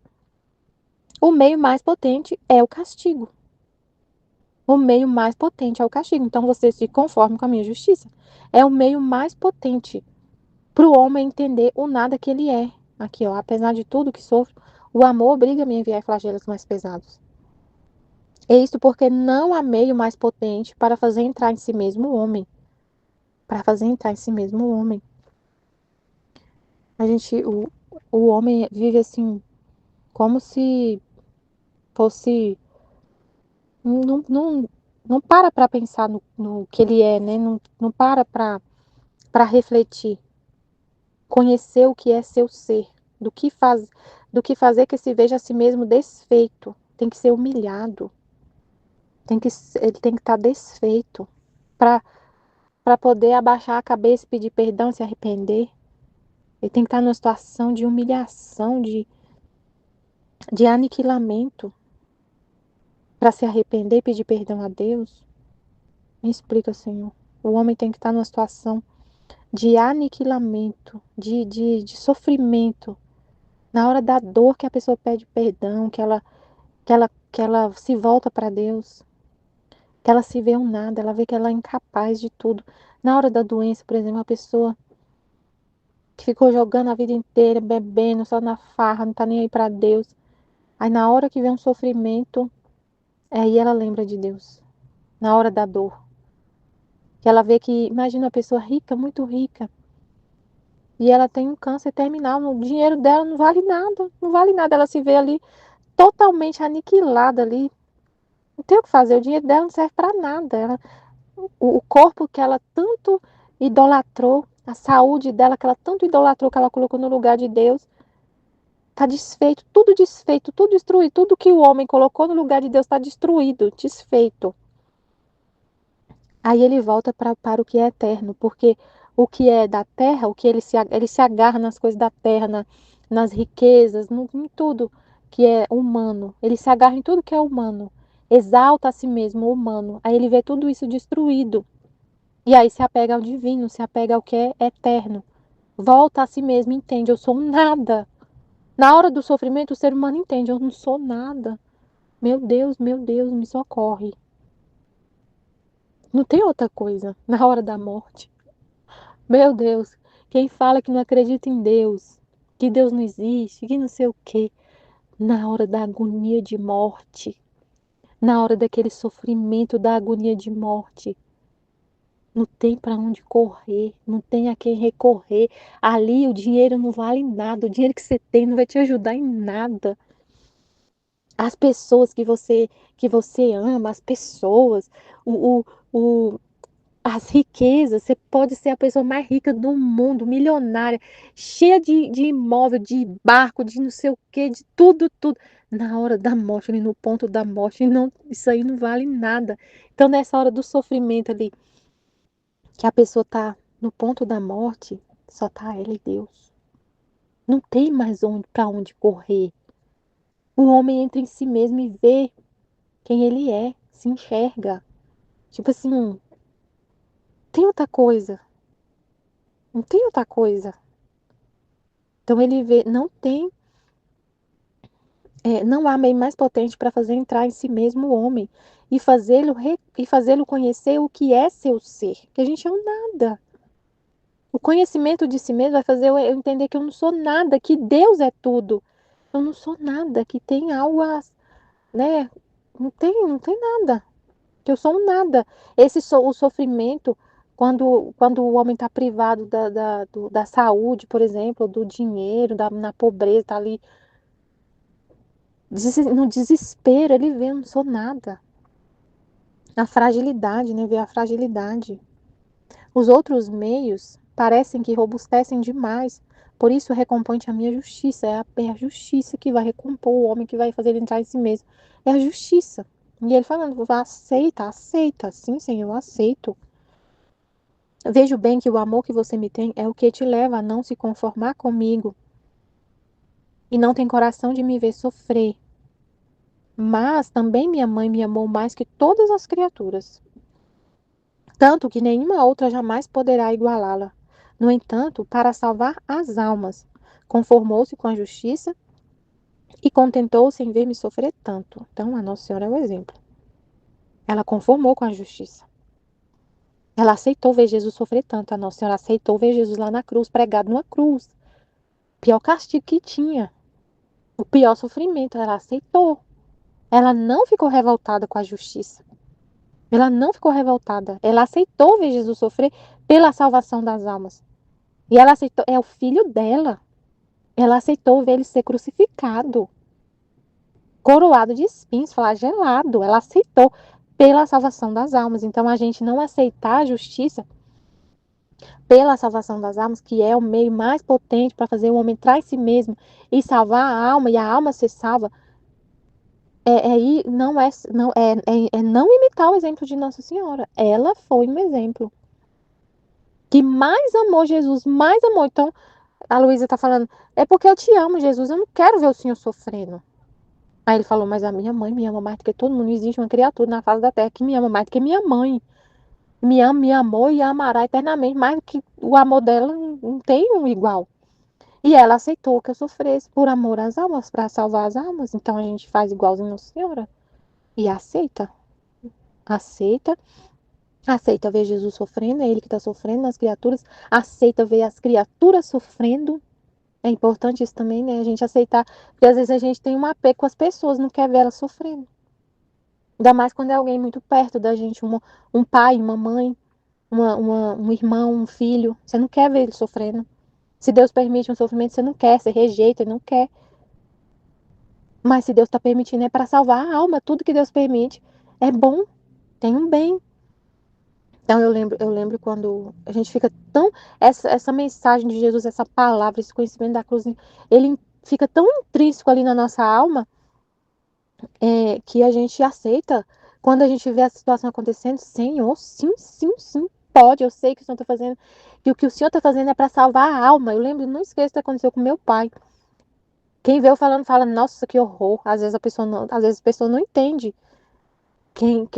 o meio mais potente é o castigo. O meio mais potente é o castigo. Então, você se conforme com a minha justiça. É o meio mais potente para o homem entender o nada que ele é. Aqui, ó, apesar de tudo que sofro, o amor obriga-me a enviar flagelos mais pesados. É isso porque não há meio mais potente para fazer entrar em si mesmo o homem. Para fazer entrar em si mesmo o homem. O homem vive assim, como se fosse não, não para pensar no que ele é, né? Não para refletir, conhecer o que é seu ser, do que faz, do que fazer que se veja a si mesmo desfeito, tem que ser humilhado, ele tem que estar desfeito para poder abaixar a cabeça, pedir perdão, se arrepender. Ele tem que estar numa situação de humilhação, de aniquilamento, para se arrepender e pedir perdão a Deus. Me explica, Senhor. O homem tem que estar numa situação de aniquilamento, de sofrimento. Na hora da dor que a pessoa pede perdão, que ela se volta para Deus, que ela se vê um nada, ela vê que ela é incapaz de tudo. Na hora da doença, por exemplo, a pessoa que ficou jogando a vida inteira, bebendo, só na farra, não tá nem aí para Deus. Aí na hora que vem um sofrimento, aí ela lembra de Deus. Na hora da dor. Que ela vê que, imagina uma pessoa rica, muito rica, e ela tem um câncer terminal, o dinheiro dela não vale nada, não vale nada. Ela se vê ali totalmente aniquilada ali. Não tem o que fazer, o dinheiro dela não serve para nada. O corpo que ela tanto idolatrou, a saúde dela que ela tanto idolatrou, que ela colocou no lugar de Deus, está desfeito, tudo destruído. Tudo que o homem colocou no lugar de Deus está destruído, desfeito. Aí ele volta para o que é eterno, porque o que é da terra, o que ele se agarra nas coisas da terra, nas riquezas, em tudo que é humano. Ele se agarra em tudo que é humano, exalta a si mesmo, o humano. Aí ele vê tudo isso destruído. E aí se apega ao divino, se apega ao que é eterno. Volta a si mesmo, entende, eu sou um nada. Na hora do sofrimento, o ser humano entende, eu não sou nada. Meu Deus, me socorre. Não tem outra coisa na hora da morte. Meu Deus, quem fala que não acredita em Deus, que Deus não existe, que não sei o quê, na hora da agonia de morte, na hora daquele sofrimento da agonia de morte, não tem para onde correr, não tem a quem recorrer. Ali o dinheiro não vale nada, o dinheiro que você tem não vai te ajudar em nada. As pessoas que você ama, as pessoas, o, o, o, as riquezas, você pode ser a pessoa mais rica do mundo, milionária, cheia de imóvel, de barco, de não sei o quê, de tudo, tudo. Na hora da morte, ali no ponto da morte, não, isso aí não vale nada. Então, nessa hora do sofrimento ali, que a pessoa tá no ponto da morte, só tá ela e Deus. Não tem mais para onde correr. O homem entra em si mesmo e vê quem ele é, se enxerga. Tipo assim, tem outra coisa. Não tem outra coisa. Então ele vê, não há meio mais potente para fazer entrar em si mesmo o homem e fazê-lo conhecer o que é seu ser, que a gente é um nada. O conhecimento de si mesmo vai fazer eu entender que eu não sou nada, que Deus é tudo. Eu não sou nada, que tem algo né? Não tem nada, que eu sou um nada. O sofrimento, quando o homem está privado da saúde, por exemplo, do dinheiro, na pobreza, está ali no desespero, ele vê, eu não sou nada. A fragilidade, né? Vê a fragilidade. Os outros meios parecem que robustecem demais. Por isso, recompõe-te a minha justiça. É a justiça que vai recompor o homem, que vai fazer ele entrar em si mesmo. É a justiça. E ele falando, aceita, aceita. Sim, Senhor, eu aceito. Vejo bem que o amor que você me tem é o que te leva a não se conformar comigo e não tem coração de me ver sofrer. Mas também minha mãe me amou mais que todas as criaturas, tanto que nenhuma outra jamais poderá igualá-la. No entanto, para salvar as almas, conformou-se com a justiça e contentou-se em ver-me sofrer tanto. Então, a Nossa Senhora é o exemplo. Ela conformou com a justiça. Ela aceitou ver Jesus sofrer tanto. A Nossa Senhora aceitou ver Jesus lá na cruz, pregado numa cruz. Pior castigo que tinha. O pior sofrimento. Ela aceitou. Ela não ficou revoltada com a justiça. Ela não ficou revoltada. Ela aceitou ver Jesus sofrer pela salvação das almas. E ela aceitou, é o filho dela. Ela aceitou ver ele ser crucificado. coroado de espinhos, flagelado. Ela aceitou pela salvação das almas. Então, a gente não aceitar a justiça pela salvação das almas, que é o meio mais potente para fazer o homem entrar em si mesmo e salvar a alma, e a alma ser salva, é não imitar o exemplo de Nossa Senhora. Ela foi um exemplo que mais amou Jesus, mais amou. Então, a Luísa está falando, é porque eu te amo, Jesus, eu não quero ver o Senhor sofrendo. Aí ele falou, mas a minha mãe me ama mais do que todo mundo. Não existe uma criatura na face da terra que me ama mais do que minha mãe. Me ama, me amou e amará eternamente, mais do que o amor dela não tem um igual. E ela aceitou que eu sofresse por amor às almas, para salvar as almas. Então a gente faz igualzinho Nossa Senhora. E aceita. Aceita. Aceita ver Jesus sofrendo, é Ele que está sofrendo, as criaturas. Aceita ver as criaturas sofrendo. É importante isso também, né? A gente aceitar. Porque às vezes a gente tem um apego com as pessoas, não quer ver elas sofrendo. Ainda mais quando é alguém muito perto da gente, um pai, uma mãe, um irmão, um filho. Você não quer ver ele sofrendo. Se Deus permite um sofrimento, você não quer, você rejeita, não quer. Mas se Deus está permitindo, é para salvar a alma. Tudo que Deus permite é bom, tem um bem. Então eu lembro quando a gente fica tão. Essa mensagem de Jesus, essa palavra, esse conhecimento da cruz, ele fica tão intrínseco ali na nossa alma, que a gente aceita. Quando a gente vê a situação acontecendo, Senhor, sim, sim, sim, pode. Eu sei que o Senhor está fazendo, que o Senhor está fazendo é para salvar a alma. Eu lembro, não esqueço o que aconteceu com meu pai. Quem vê eu falando, fala, nossa, que horror. Às vezes a pessoa não entende. Quem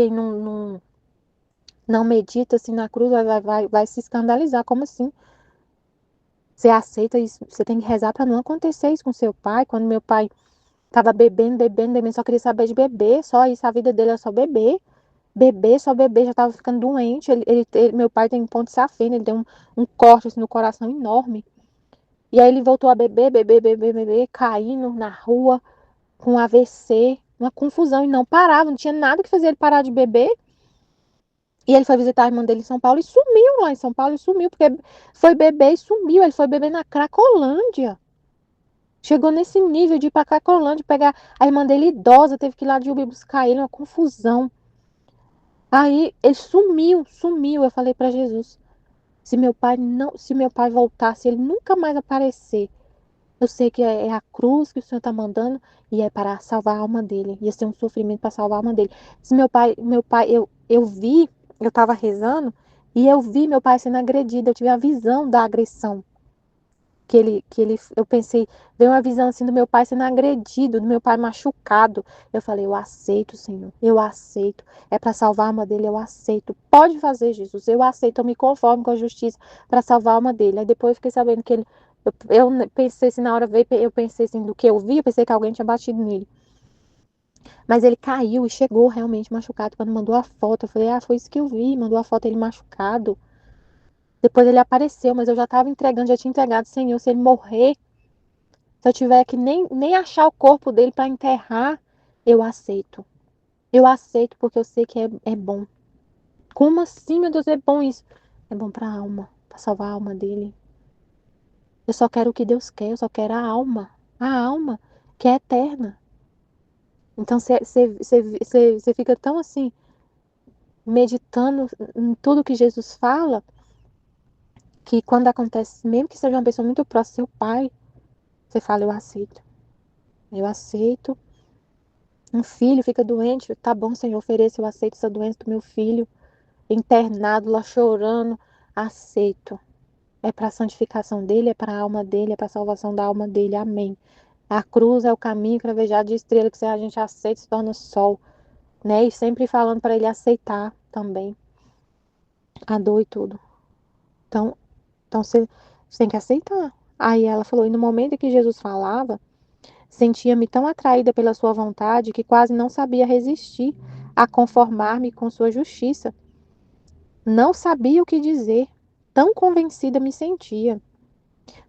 não medita assim na cruz vai se escandalizar. Como assim? Você aceita isso? Você tem que rezar para não acontecer isso com seu pai. Quando meu pai tava bebendo, bebendo, bebendo, só queria saber de beber, só isso, a vida dele era só beber. Beber, só beber, já tava ficando doente. Meu pai tem um ponto de safena, ele deu um corte assim, no coração enorme. E aí ele voltou a beber, beber, beber, beber, caindo na rua, com AVC, uma confusão, e não parava, não tinha nada que fazer ele parar de beber. E ele foi visitar a irmã dele em São Paulo e sumiu lá em São Paulo, e sumiu, porque foi beber e sumiu. Ele foi beber na Cracolândia. Chegou nesse nível de ir pra Cracolândia, pegar a irmã dele idosa, teve que ir lá de Uber buscar ele, uma confusão. Aí ele sumiu, sumiu. Eu falei para Jesus, se meu pai voltasse, ele nunca mais aparecer. Eu sei que é a cruz que o Senhor está mandando e é para salvar a alma dele. Ia ser um sofrimento para salvar a alma dele. Se meu pai, eu vi, eu estava rezando e eu vi meu pai sendo agredido. Eu tive a visão da agressão eu pensei, veio uma visão assim do meu pai sendo agredido, do meu pai machucado. Eu falei, eu aceito, Senhor, eu aceito. É para salvar a alma dele, eu aceito. Pode fazer, Jesus, eu aceito, eu me conformo com a justiça para salvar a alma dele. Aí depois eu fiquei sabendo que eu pensei assim, na hora veio, eu pensei assim, do que eu vi, eu pensei que alguém tinha batido nele. Mas ele caiu e chegou realmente machucado. Quando mandou a foto, eu falei, foi isso que eu vi, mandou a foto ele machucado. Depois ele apareceu, mas eu já estava entregando, já tinha entregado, Senhor, se ele morrer, se eu tiver que nem achar o corpo dele para enterrar, eu aceito. Eu aceito porque eu sei que é bom. Como assim, meu Deus, é bom isso? É bom para a alma, para salvar a alma dele. Eu só quero o que Deus quer, eu só quero a alma que é eterna. Então você fica tão assim, meditando em tudo que Jesus fala, que quando acontece, mesmo que seja uma pessoa muito próxima, seu pai, você fala, eu aceito. Eu aceito. Um filho fica doente, tá bom, Senhor, ofereça, eu aceito essa doença do meu filho, internado lá chorando, aceito. É para a santificação dele, é para a alma dele, é para a salvação da alma dele, amém. A cruz é o caminho cravejado de estrela que se a gente aceita se torna sol, né? E sempre falando para ele aceitar também a dor e tudo. Então você tem que aceitar. Aí ela falou, e no momento em que Jesus falava, sentia-me tão atraída pela sua vontade que quase não sabia resistir a conformar-me com sua justiça. Não sabia o que dizer, tão convencida me sentia.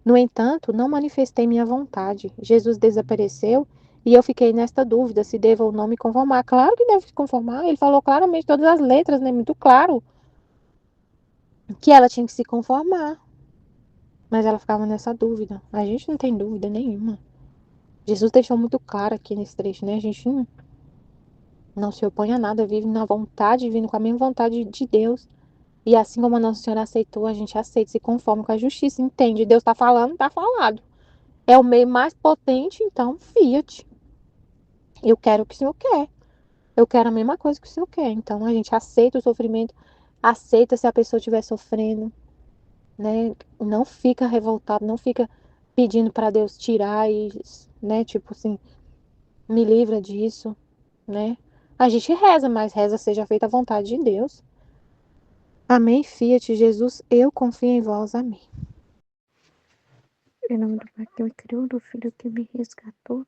No entanto, não manifestei minha vontade. Jesus desapareceu e eu fiquei nesta dúvida se devo ou não me conformar. Claro que deve se conformar. Ele falou claramente todas as letras, né? Muito claro que ela tinha que se conformar. Mas ela ficava nessa dúvida. A gente não tem dúvida nenhuma. Jesus deixou muito claro aqui nesse trecho, né? A gente não se opõe a nada, vive na vontade, vive com a mesma vontade de Deus. E assim como a Nossa Senhora aceitou, a gente aceita, se conforma com a justiça, entende? Deus tá falando, tá falado. É o meio mais potente, então fiat. Eu quero o que o Senhor quer. Eu quero a mesma coisa que o Senhor quer. Então a gente aceita o sofrimento, aceita se a pessoa estiver sofrendo, né? Não fica revoltado, não fica pedindo para Deus tirar e, né? Tipo assim, me livra disso, né? A gente reza, mas reza seja feita a vontade de Deus. Amém, fiat, Jesus, eu confio em vós. Amém. Em nome do Pai que me criou, do Filho que me resgatou,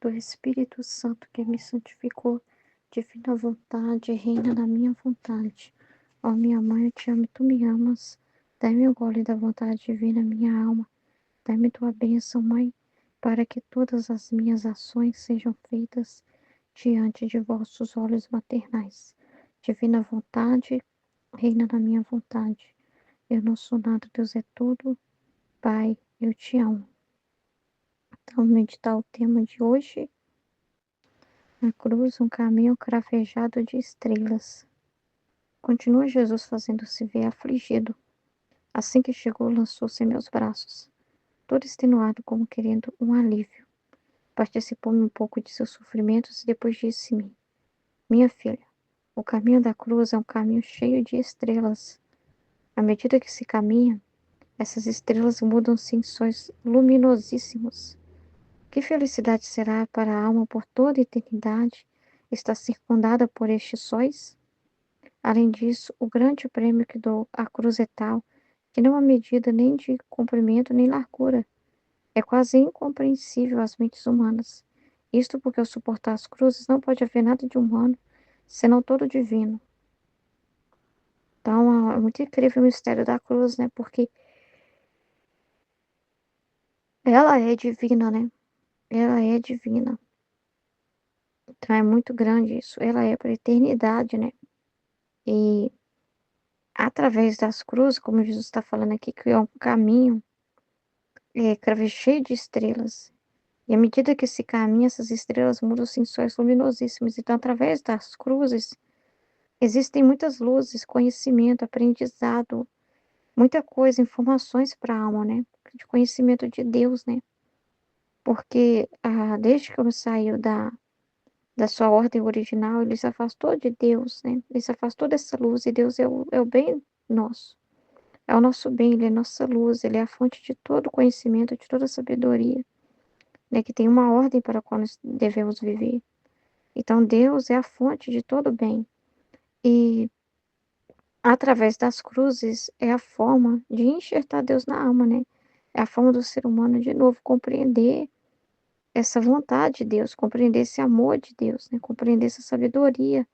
do Espírito Santo que me santificou, divina vontade, reina na minha vontade. Ó minha mãe, eu te amo, tu me amas. Dai-me o gole da vontade divina, minha alma. Dai-me tua bênção, Mãe, para que todas as minhas ações sejam feitas diante de vossos olhos maternais. Divina vontade, reina na minha vontade. Eu não sou nada, Deus é tudo. Pai, eu te amo. Então, meditar o tema de hoje, a cruz, um caminho cravejado de estrelas. Continua Jesus fazendo-se ver afligido. Assim que chegou, lançou-se em meus braços, todo extenuado como querendo um alívio. Participou-me um pouco de seus sofrimentos e depois disse-me: Minha filha, o caminho da cruz é um caminho cheio de estrelas. À medida que se caminha, essas estrelas mudam-se em sóis luminosíssimos. Que felicidade será para a alma por toda a eternidade estar circundada por estes sóis? Além disso, o grande prêmio que dou à cruz é tal que não há medida nem de comprimento nem largura. É quase incompreensível às mentes humanas. Isto porque ao suportar as cruzes não pode haver nada de humano, senão todo divino. Então, é muito incrível o mistério da cruz, né? Porque ela é divina, né? Ela é divina. Então, é muito grande isso. Ela é para a eternidade, né? E através das cruzes, como Jesus está falando aqui, que é um caminho cheio de estrelas. E à medida que se caminha, essas estrelas mudam-se em sóis luminosíssimos. Então, através das cruzes, existem muitas luzes, conhecimento, aprendizado, muita coisa, informações para a alma, né? De conhecimento de Deus, né? Porque desde que eu saí da sua ordem original, ele se afastou de Deus, né? Ele se afastou dessa luz e Deus é o bem nosso. É o nosso bem, ele é nossa luz, ele é a fonte de todo conhecimento, de toda sabedoria, né? Que tem uma ordem para a qual nós devemos viver. Então, Deus é a fonte de todo bem. E através das cruzes é a forma de enxertar Deus na alma, né? É a forma do ser humano, de novo, compreender essa vontade de Deus, compreender esse amor de Deus, né? Compreender essa sabedoria,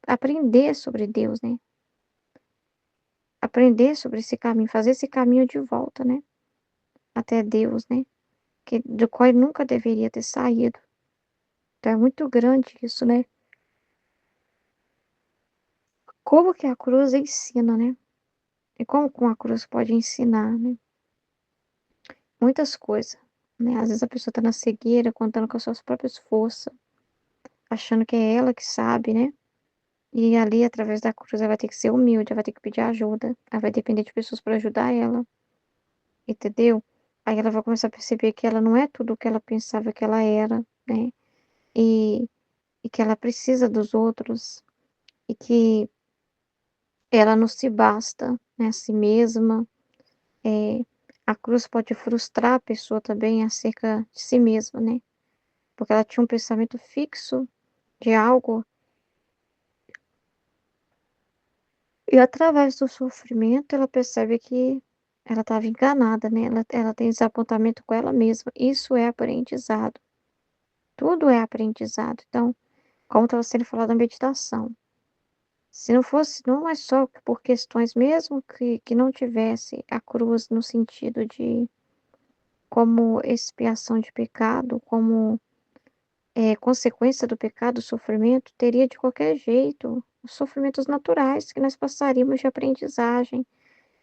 aprender sobre Deus, né? Aprender sobre esse caminho, fazer esse caminho de volta, né? Até Deus, né? Do qual ele nunca deveria ter saído. Então é muito grande isso, né? Como que a cruz ensina, né? E como com a cruz pode ensinar, né? Muitas coisas, né? Às vezes a pessoa tá na cegueira, contando com as suas próprias forças, achando que é ela que sabe, né? E ali, através da cruz, ela vai ter que ser humilde, ela vai ter que pedir ajuda, ela vai depender de pessoas para ajudar ela, entendeu? Aí ela vai começar a perceber que ela não é tudo o que ela pensava que ela era, né? E, e que ela precisa dos outros, e que ela não se basta, né, a si mesma. É, a cruz pode frustrar a pessoa também acerca de si mesma, né? Porque ela tinha um pensamento fixo de algo, e através do sofrimento ela percebe que ela estava enganada, né? Ela tem desapontamento com ela mesma. Isso é aprendizado. Tudo é aprendizado. Então, como estava sendo falado na meditação, se não fosse, não é só por questões, mesmo que não tivesse a cruz no sentido de como expiação de pecado, como consequência do pecado, o sofrimento, teria de qualquer jeito os sofrimentos naturais que nós passaríamos de aprendizagem,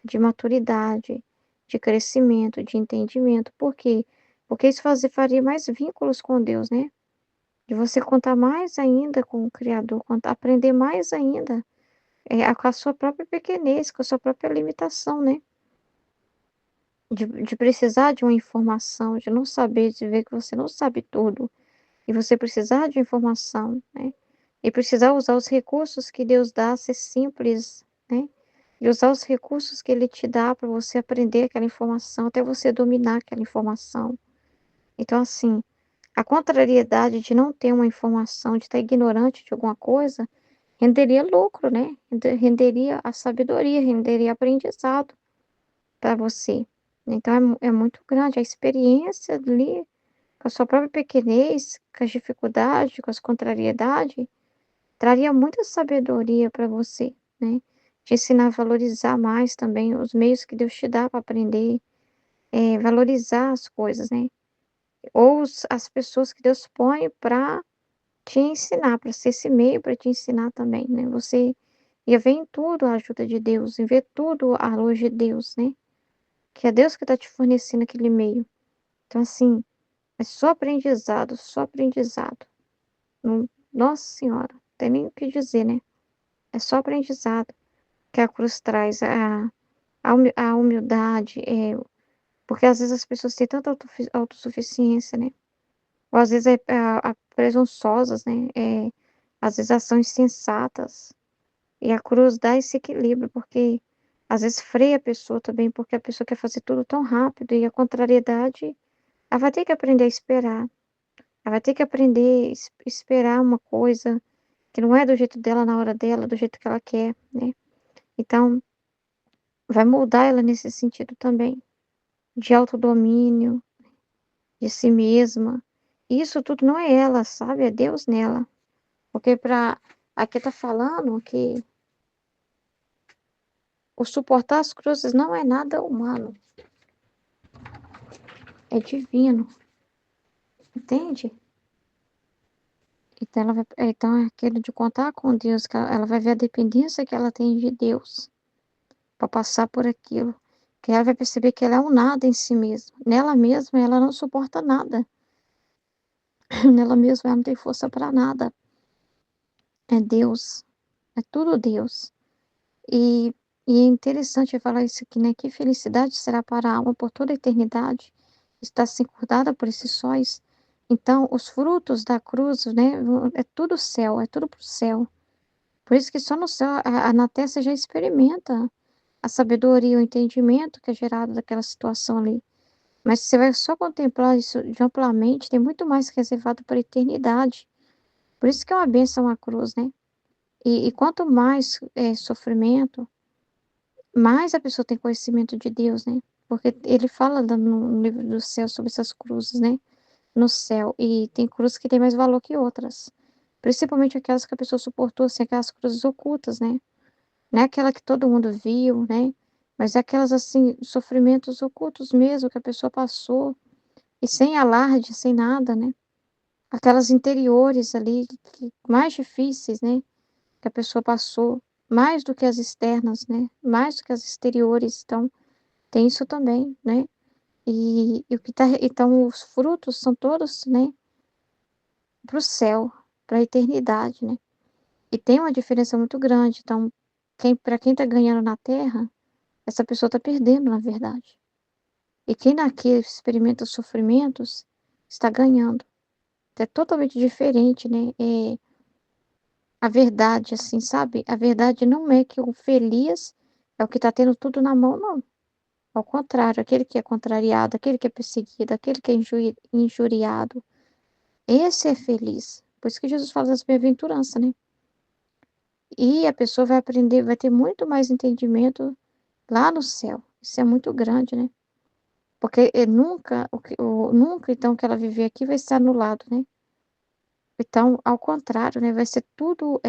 de maturidade, de crescimento, de entendimento. Por quê? Porque isso faria mais vínculos com Deus, né? De você contar mais ainda com o Criador, aprender mais ainda com a sua própria pequenez, com a sua própria limitação, né? De precisar de uma informação, de não saber, de ver que você não sabe tudo, e você precisar de informação, né? E precisar usar os recursos que Deus dá, ser simples, né? E usar os recursos que Ele te dá para você aprender aquela informação, até você dominar aquela informação. Então, assim, a contrariedade de não ter uma informação, de estar ignorante de alguma coisa, renderia lucro, né? Renderia a sabedoria, renderia aprendizado para você. Então, é muito grande a experiência ali, com a sua própria pequenez, com as dificuldades, com as contrariedades, traria muita sabedoria para você, né? Te ensinar a valorizar mais também os meios que Deus te dá para aprender, valorizar as coisas, né? Ou as pessoas que Deus põe para te ensinar, para ser esse meio para te ensinar também, né? Você ia ver em tudo a ajuda de Deus, em ver tudo a luz de Deus, né? Que é Deus que está te fornecendo aquele meio. Então, assim, é só aprendizado, só aprendizado. Nossa Senhora, não tem nem o que dizer, né? É só aprendizado que a cruz traz, a humildade, porque às vezes as pessoas têm tanta autossuficiência, né? Ou às vezes presunçosas, né? Às vezes elas são insensatas. E a cruz dá esse equilíbrio, porque às vezes freia a pessoa também, porque a pessoa quer fazer tudo tão rápido, e a contrariedade, ela vai ter que aprender a esperar. Ela vai ter que aprender a esperar uma coisa que não é do jeito dela, na hora dela, do jeito que ela quer, né? Então, vai moldar ela nesse sentido também, de autodomínio, de si mesma. Isso tudo não é ela, sabe? É Deus nela. Porque aqui tá falando que o suportar as cruzes não é nada humano, é divino, entende? Então é aquilo de contar com Deus, que ela vai ver a dependência que ela tem de Deus para passar por aquilo. Que ela vai perceber que ela é um nada em si mesma. Nela mesma, ela não suporta nada. Nela mesma, ela não tem força para nada. É Deus. É tudo Deus. E, e é interessante falar isso aqui, né? Que felicidade será para a alma por toda a eternidade estar secundada por esses sóis. Então, os frutos da cruz, né? É tudo céu, é tudo pro céu. Por isso que só no céu, na terra você já experimenta a sabedoria, o entendimento que é gerado daquela situação ali. Mas você vai só contemplar isso de amplamente, tem muito mais reservado para a eternidade. Por isso que é uma bênção a cruz, né? E quanto mais sofrimento, mais a pessoa tem conhecimento de Deus, né? Porque ele fala no livro do céu sobre essas cruzes, né? No céu. E tem cruzes que têm mais valor que outras. Principalmente aquelas que a pessoa suportou, assim, aquelas cruzes ocultas, né? Não é aquela que todo mundo viu, né? Mas é aquelas, assim, sofrimentos ocultos mesmo que a pessoa passou. E sem alarde, sem nada, né? Aquelas interiores ali, mais difíceis, né? Que a pessoa passou. Mais do que as externas, né? Mais do que as exteriores. Então, tem isso também, né? E o que tá, então, os frutos são todos, né? Para o céu, para a eternidade, né? E tem uma diferença muito grande. Então, para quem está ganhando na terra, essa pessoa está perdendo, na verdade. E quem aqui experimenta os sofrimentos, está ganhando. É totalmente diferente, né? A verdade, assim, sabe? A verdade não é que o feliz é o que está tendo tudo na mão, não. Ao contrário, aquele que é contrariado, aquele que é perseguido, aquele que é injuriado, esse é feliz. Por isso que Jesus fala das bem-aventuranças, né? E a pessoa vai aprender, vai ter muito mais entendimento lá no céu. Isso é muito grande, né? Porque nunca, nunca, então, que ela viver aqui vai ser anulado, né? Então, ao contrário, né? Vai ser tudo,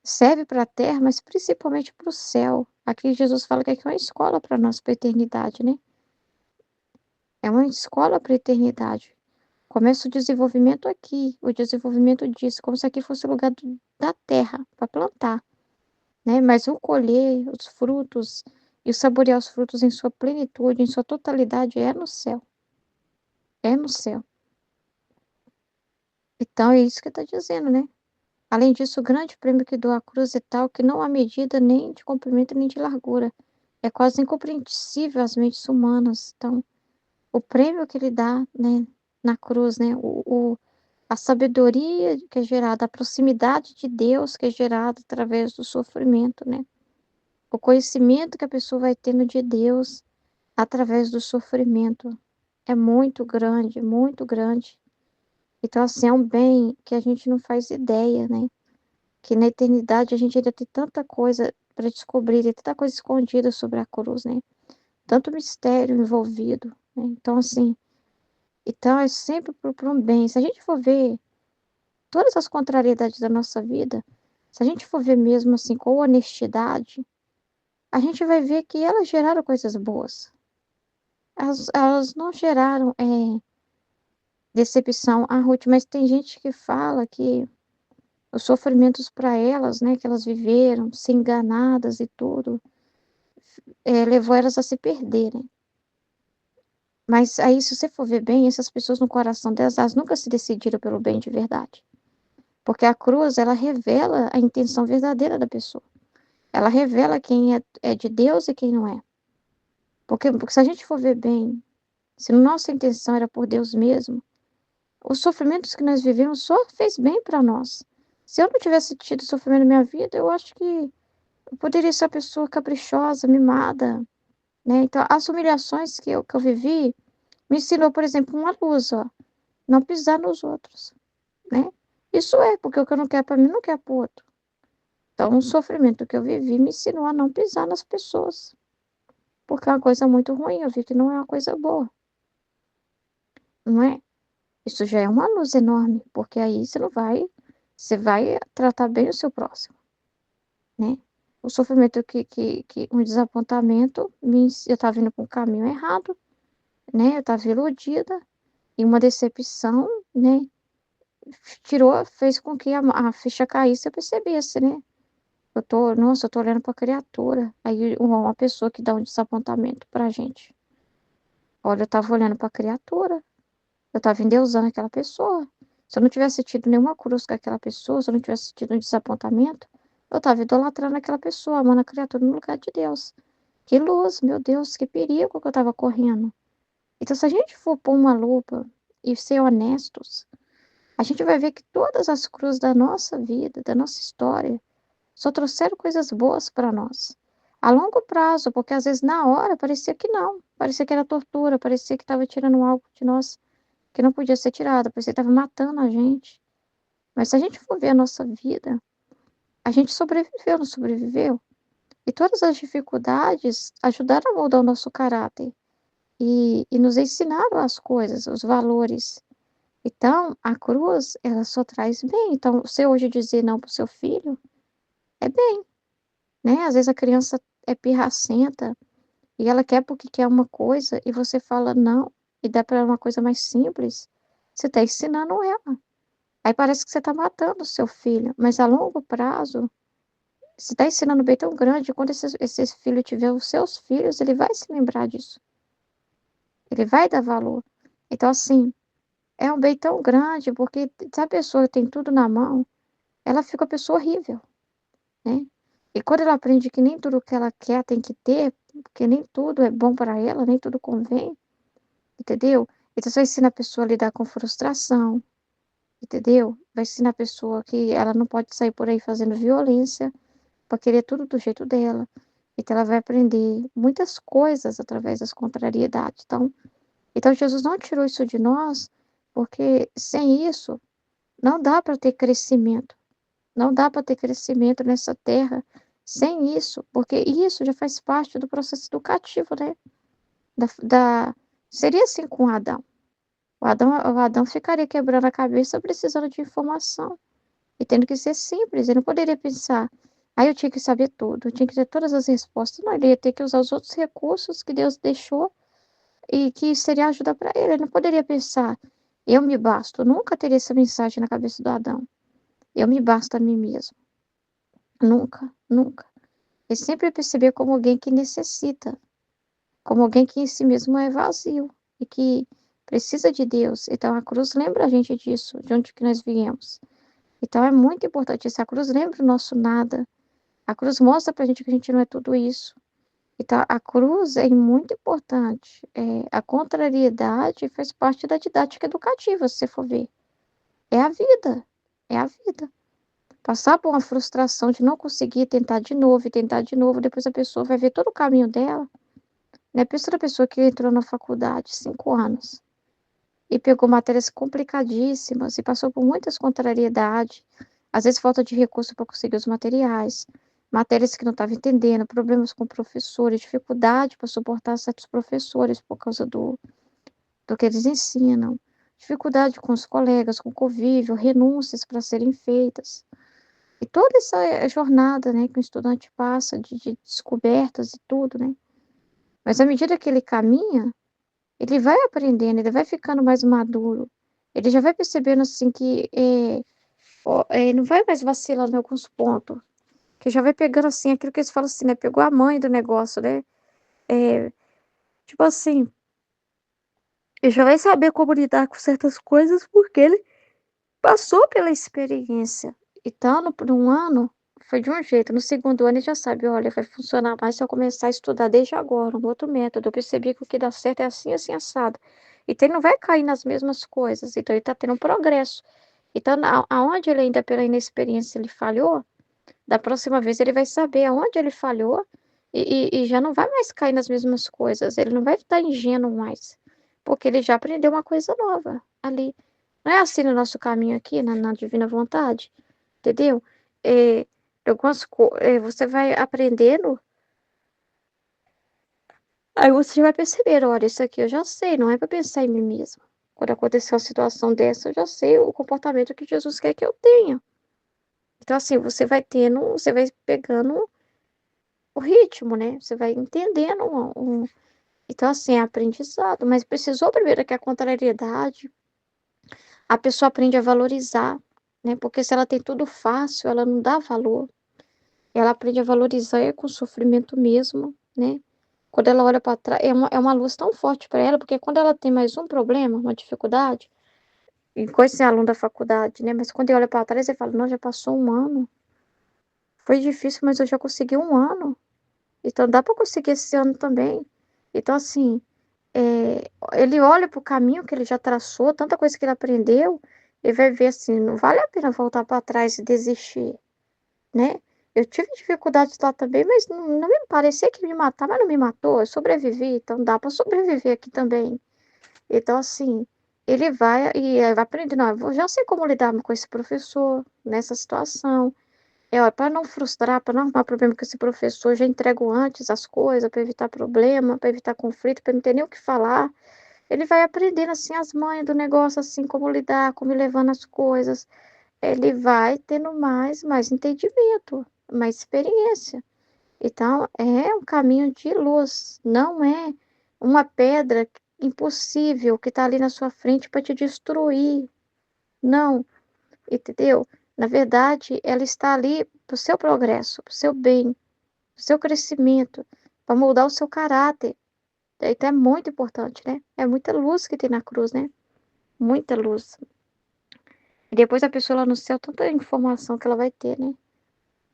serve para a terra, mas principalmente para o céu. Aqui Jesus fala que aqui é uma escola para nós, para a eternidade, né? É uma escola para a eternidade. Começa o desenvolvimento aqui, o desenvolvimento disso, como se aqui fosse o lugar da terra para plantar, né? Mas o colher os frutos e o saborear os frutos em sua plenitude, em sua totalidade, é no céu. é no céu. Então é isso que está dizendo, né? Além disso, o grande prêmio que dou à cruz é tal que não há medida nem de comprimento nem de largura. É quase incompreensível às mentes humanas. Então, o prêmio que ele dá, né, na cruz, né, a sabedoria que é gerada, a proximidade de Deus que é gerada através do sofrimento, né? O conhecimento que a pessoa vai tendo de Deus através do sofrimento é muito grande, muito grande. Então, assim, é um bem que a gente não faz ideia, né? Que na eternidade a gente ainda tem tanta coisa para descobrir, tem tanta coisa escondida sobre a cruz, né? Tanto mistério envolvido, né? Então, assim, então é sempre por um bem. Se a gente for ver todas as contrariedades da nossa vida, se a gente for ver mesmo assim com honestidade, a gente vai ver que elas geraram coisas boas. Elas não geraram decepção. Ah, Ruth, mas tem gente que fala que os sofrimentos para elas, né, que elas viveram, se enganadas e tudo, levou elas a se perderem. Mas aí, se você for ver bem, essas pessoas no coração delas, elas nunca se decidiram pelo bem de verdade. Porque a cruz, ela revela a intenção verdadeira da pessoa. Ela revela quem é de Deus e quem não é. Porque se a gente for ver bem, se nossa intenção era por Deus mesmo, os sofrimentos que nós vivemos só fez bem para nós. Se eu não tivesse tido sofrimento na minha vida, eu acho que eu poderia ser uma pessoa caprichosa, mimada, né? Então, as humilhações que eu vivi me ensinou, por exemplo, uma luz, ó, não pisar nos outros, né? Isso é, porque o que eu não quero para mim, não quero para o outro. Então, o sofrimento que eu vivi me ensinou a não pisar nas pessoas, porque é uma coisa muito ruim, eu vi que não é uma coisa boa, não é? Isso já é uma luz enorme, porque aí você vai tratar bem o seu próximo, né? O sofrimento um desapontamento, eu estava indo para um caminho errado, né? Eu estava iludida, e uma decepção, né? Fez com que a ficha caísse, eu percebesse, né? Nossa, eu tô olhando pra criatura. Aí uma pessoa que dá um desapontamento pra gente. Olha, eu tava olhando pra criatura. Eu tava endeusando aquela pessoa. Se eu não tivesse tido nenhuma cruz com aquela pessoa, se eu não tivesse tido um desapontamento, eu tava idolatrando aquela pessoa, amando a criatura no lugar de Deus. Que luz, meu Deus, que perigo que eu tava correndo. Então, se a gente for pôr uma lupa e ser honestos, a gente vai ver que todas as cruzes da nossa vida, da nossa história, só trouxeram coisas boas para nós. A longo prazo, porque às vezes na hora parecia que não, parecia que era tortura, parecia que estava tirando algo de nós que não podia ser tirado, parecia que estava matando a gente. Mas se a gente for ver a nossa vida, a gente sobreviveu, não sobreviveu? E todas as dificuldades ajudaram a moldar o nosso caráter e nos ensinaram as coisas, os valores. Então, a cruz, ela só traz bem. Então, você hoje dizer não para o seu filho é bem, né? Às vezes a criança é pirracenta e ela quer porque quer uma coisa e você fala não e dá para ela uma coisa mais simples. Você está ensinando ela. Aí parece que você está matando o seu filho, mas a longo prazo, você está ensinando um bem tão grande. Quando esse filho tiver os seus filhos, ele vai se lembrar disso. Ele vai dar valor. Então, assim, é um bem tão grande, porque se a pessoa tem tudo na mão, ela fica uma pessoa horrível, né? E quando ela aprende que nem tudo que ela quer tem que ter, porque nem tudo é bom para ela, nem tudo convém, entendeu? Então, você ensina a pessoa a lidar com frustração, entendeu? Vai ensinar a pessoa que ela não pode sair por aí fazendo violência para querer tudo do jeito dela. Então, ela vai aprender muitas coisas através das contrariedades. Então Jesus não tirou isso de nós, porque sem isso não dá para ter crescimento. Não dá para ter crescimento nessa terra sem isso, porque isso já faz parte do processo educativo, né? Seria assim com Adão. O Adão ficaria quebrando a cabeça precisando de informação e tendo que ser simples. Ele não poderia pensar, eu tinha que saber tudo, eu tinha que ter todas as respostas. Não, ele ia ter que usar os outros recursos que Deus deixou e que seria ajuda para ele. Ele não poderia pensar, eu me basto. Nunca teria essa mensagem na cabeça do Adão. Eu me basto a mim mesmo. Nunca, nunca. Ele sempre percebeu como alguém que necessita, como alguém que em si mesmo é vazio e que precisa de Deus. Então, a cruz lembra a gente disso, de onde que nós viemos. Então, é muito importante isso. A cruz lembra o nosso nada. A cruz mostra pra gente que a gente não é tudo isso. Então, a cruz é muito importante. A contrariedade faz parte da didática educativa, se você for ver. É a vida. É a vida. Passar por uma frustração de não conseguir tentar de novo e tentar de novo, depois a pessoa vai ver todo o caminho dela. Né? Pensa na pessoa que entrou na faculdade 5 anos e pegou matérias complicadíssimas e passou por muitas contrariedades, às vezes falta de recurso para conseguir os materiais, matérias que não estava entendendo, problemas com professores, dificuldade para suportar certos professores por causa do que eles ensinam, dificuldade com os colegas, com o convívio, renúncias para serem feitas. E toda essa jornada, né, que o estudante passa de descobertas e tudo, né? Mas à medida que ele caminha, ele vai aprendendo, ele vai ficando mais maduro. Ele já vai percebendo assim que não vai mais vacilando em alguns pontos. Que já vai pegando assim aquilo que eles falam assim, né? Pegou a mãe do negócio, né? É, tipo assim, ele já vai saber como lidar com certas coisas porque ele passou pela experiência. Então, por um ano, foi de um jeito. No segundo ano, ele já sabe, olha, vai funcionar mais se eu começar a estudar desde agora, um outro método. Eu percebi que o que dá certo é assim, assim, assado. Então, ele não vai cair nas mesmas coisas. Então, ele está tendo um progresso. Então, aonde ele ainda, pela inexperiência, ele falhou, da próxima vez ele vai saber aonde ele falhou e já não vai mais cair nas mesmas coisas. Ele não vai estar ingênuo mais, porque ele já aprendeu uma coisa nova ali. Não é assim no nosso caminho aqui, na divina vontade, entendeu? É, você vai aprendendo, aí você já vai perceber, olha, isso aqui eu já sei, não é para pensar em mim mesma. Quando acontecer uma situação dessa, eu já sei o comportamento que Jesus quer que eu tenha. Então, assim, você vai tendo, você vai pegando o ritmo, né? Você vai entendendo. Então, assim, é aprendizado, mas precisou primeiro que a contrariedade, a pessoa aprende a valorizar, né? Porque se ela tem tudo fácil, ela não dá valor. Ela aprende a valorizar com sofrimento mesmo, né? Quando ela olha para trás, é uma luz tão forte para ela, porque quando ela tem mais um problema, uma dificuldade, e coisa ser aluno da faculdade, né? Mas quando ele olha para trás, ele fala, não, já passou um ano. Foi difícil, mas eu já consegui um ano. Então dá para conseguir esse ano também. Então, assim, ele olha para o caminho que ele já traçou, tanta coisa que ele aprendeu, e vai ver assim, não vale a pena voltar para trás e desistir, né? Eu tive dificuldades lá também, mas não me parecia que me matar, mas não me matou, eu sobrevivi, então dá para sobreviver aqui também. Então, assim, ele vai e vai aprender, não, eu já sei como lidar com esse professor nessa situação. Ó, para não frustrar, para não arrumar problema com esse professor, já entrego antes as coisas para evitar problema, para evitar conflito, para não ter nem o que falar. Ele vai aprendendo assim as manhas do negócio, assim, como lidar, como ir levando as coisas. Ele vai tendo mais entendimento, mais experiência. Então, é um caminho de luz, não é uma pedra impossível que está ali na sua frente para te destruir. Não, entendeu? Na verdade, ela está ali para o seu progresso, para o seu bem, para o seu crescimento, para moldar o seu caráter. Então é muito importante, né? É muita luz que tem na cruz, né? Muita luz. E depois a pessoa lá no céu, tanta informação que ela vai ter, né?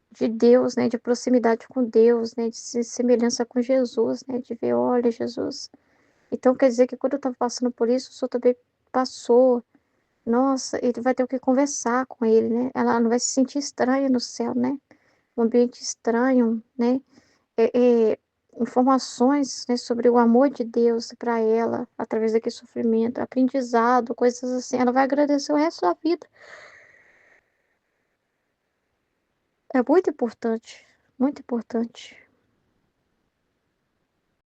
De Deus, né? De proximidade com Deus, né? De semelhança com Jesus, né? De ver, olha, Jesus. Então quer dizer que quando eu estava passando por isso, o Senhor também passou. Nossa, ele vai ter o que conversar com ele, né? Ela não vai se sentir estranha no céu, né? Um ambiente estranho, né? É, é, informações, né, sobre o amor de Deus para ela, através daquele sofrimento, aprendizado, coisas assim. Ela vai agradecer o resto da vida. É muito importante, muito importante.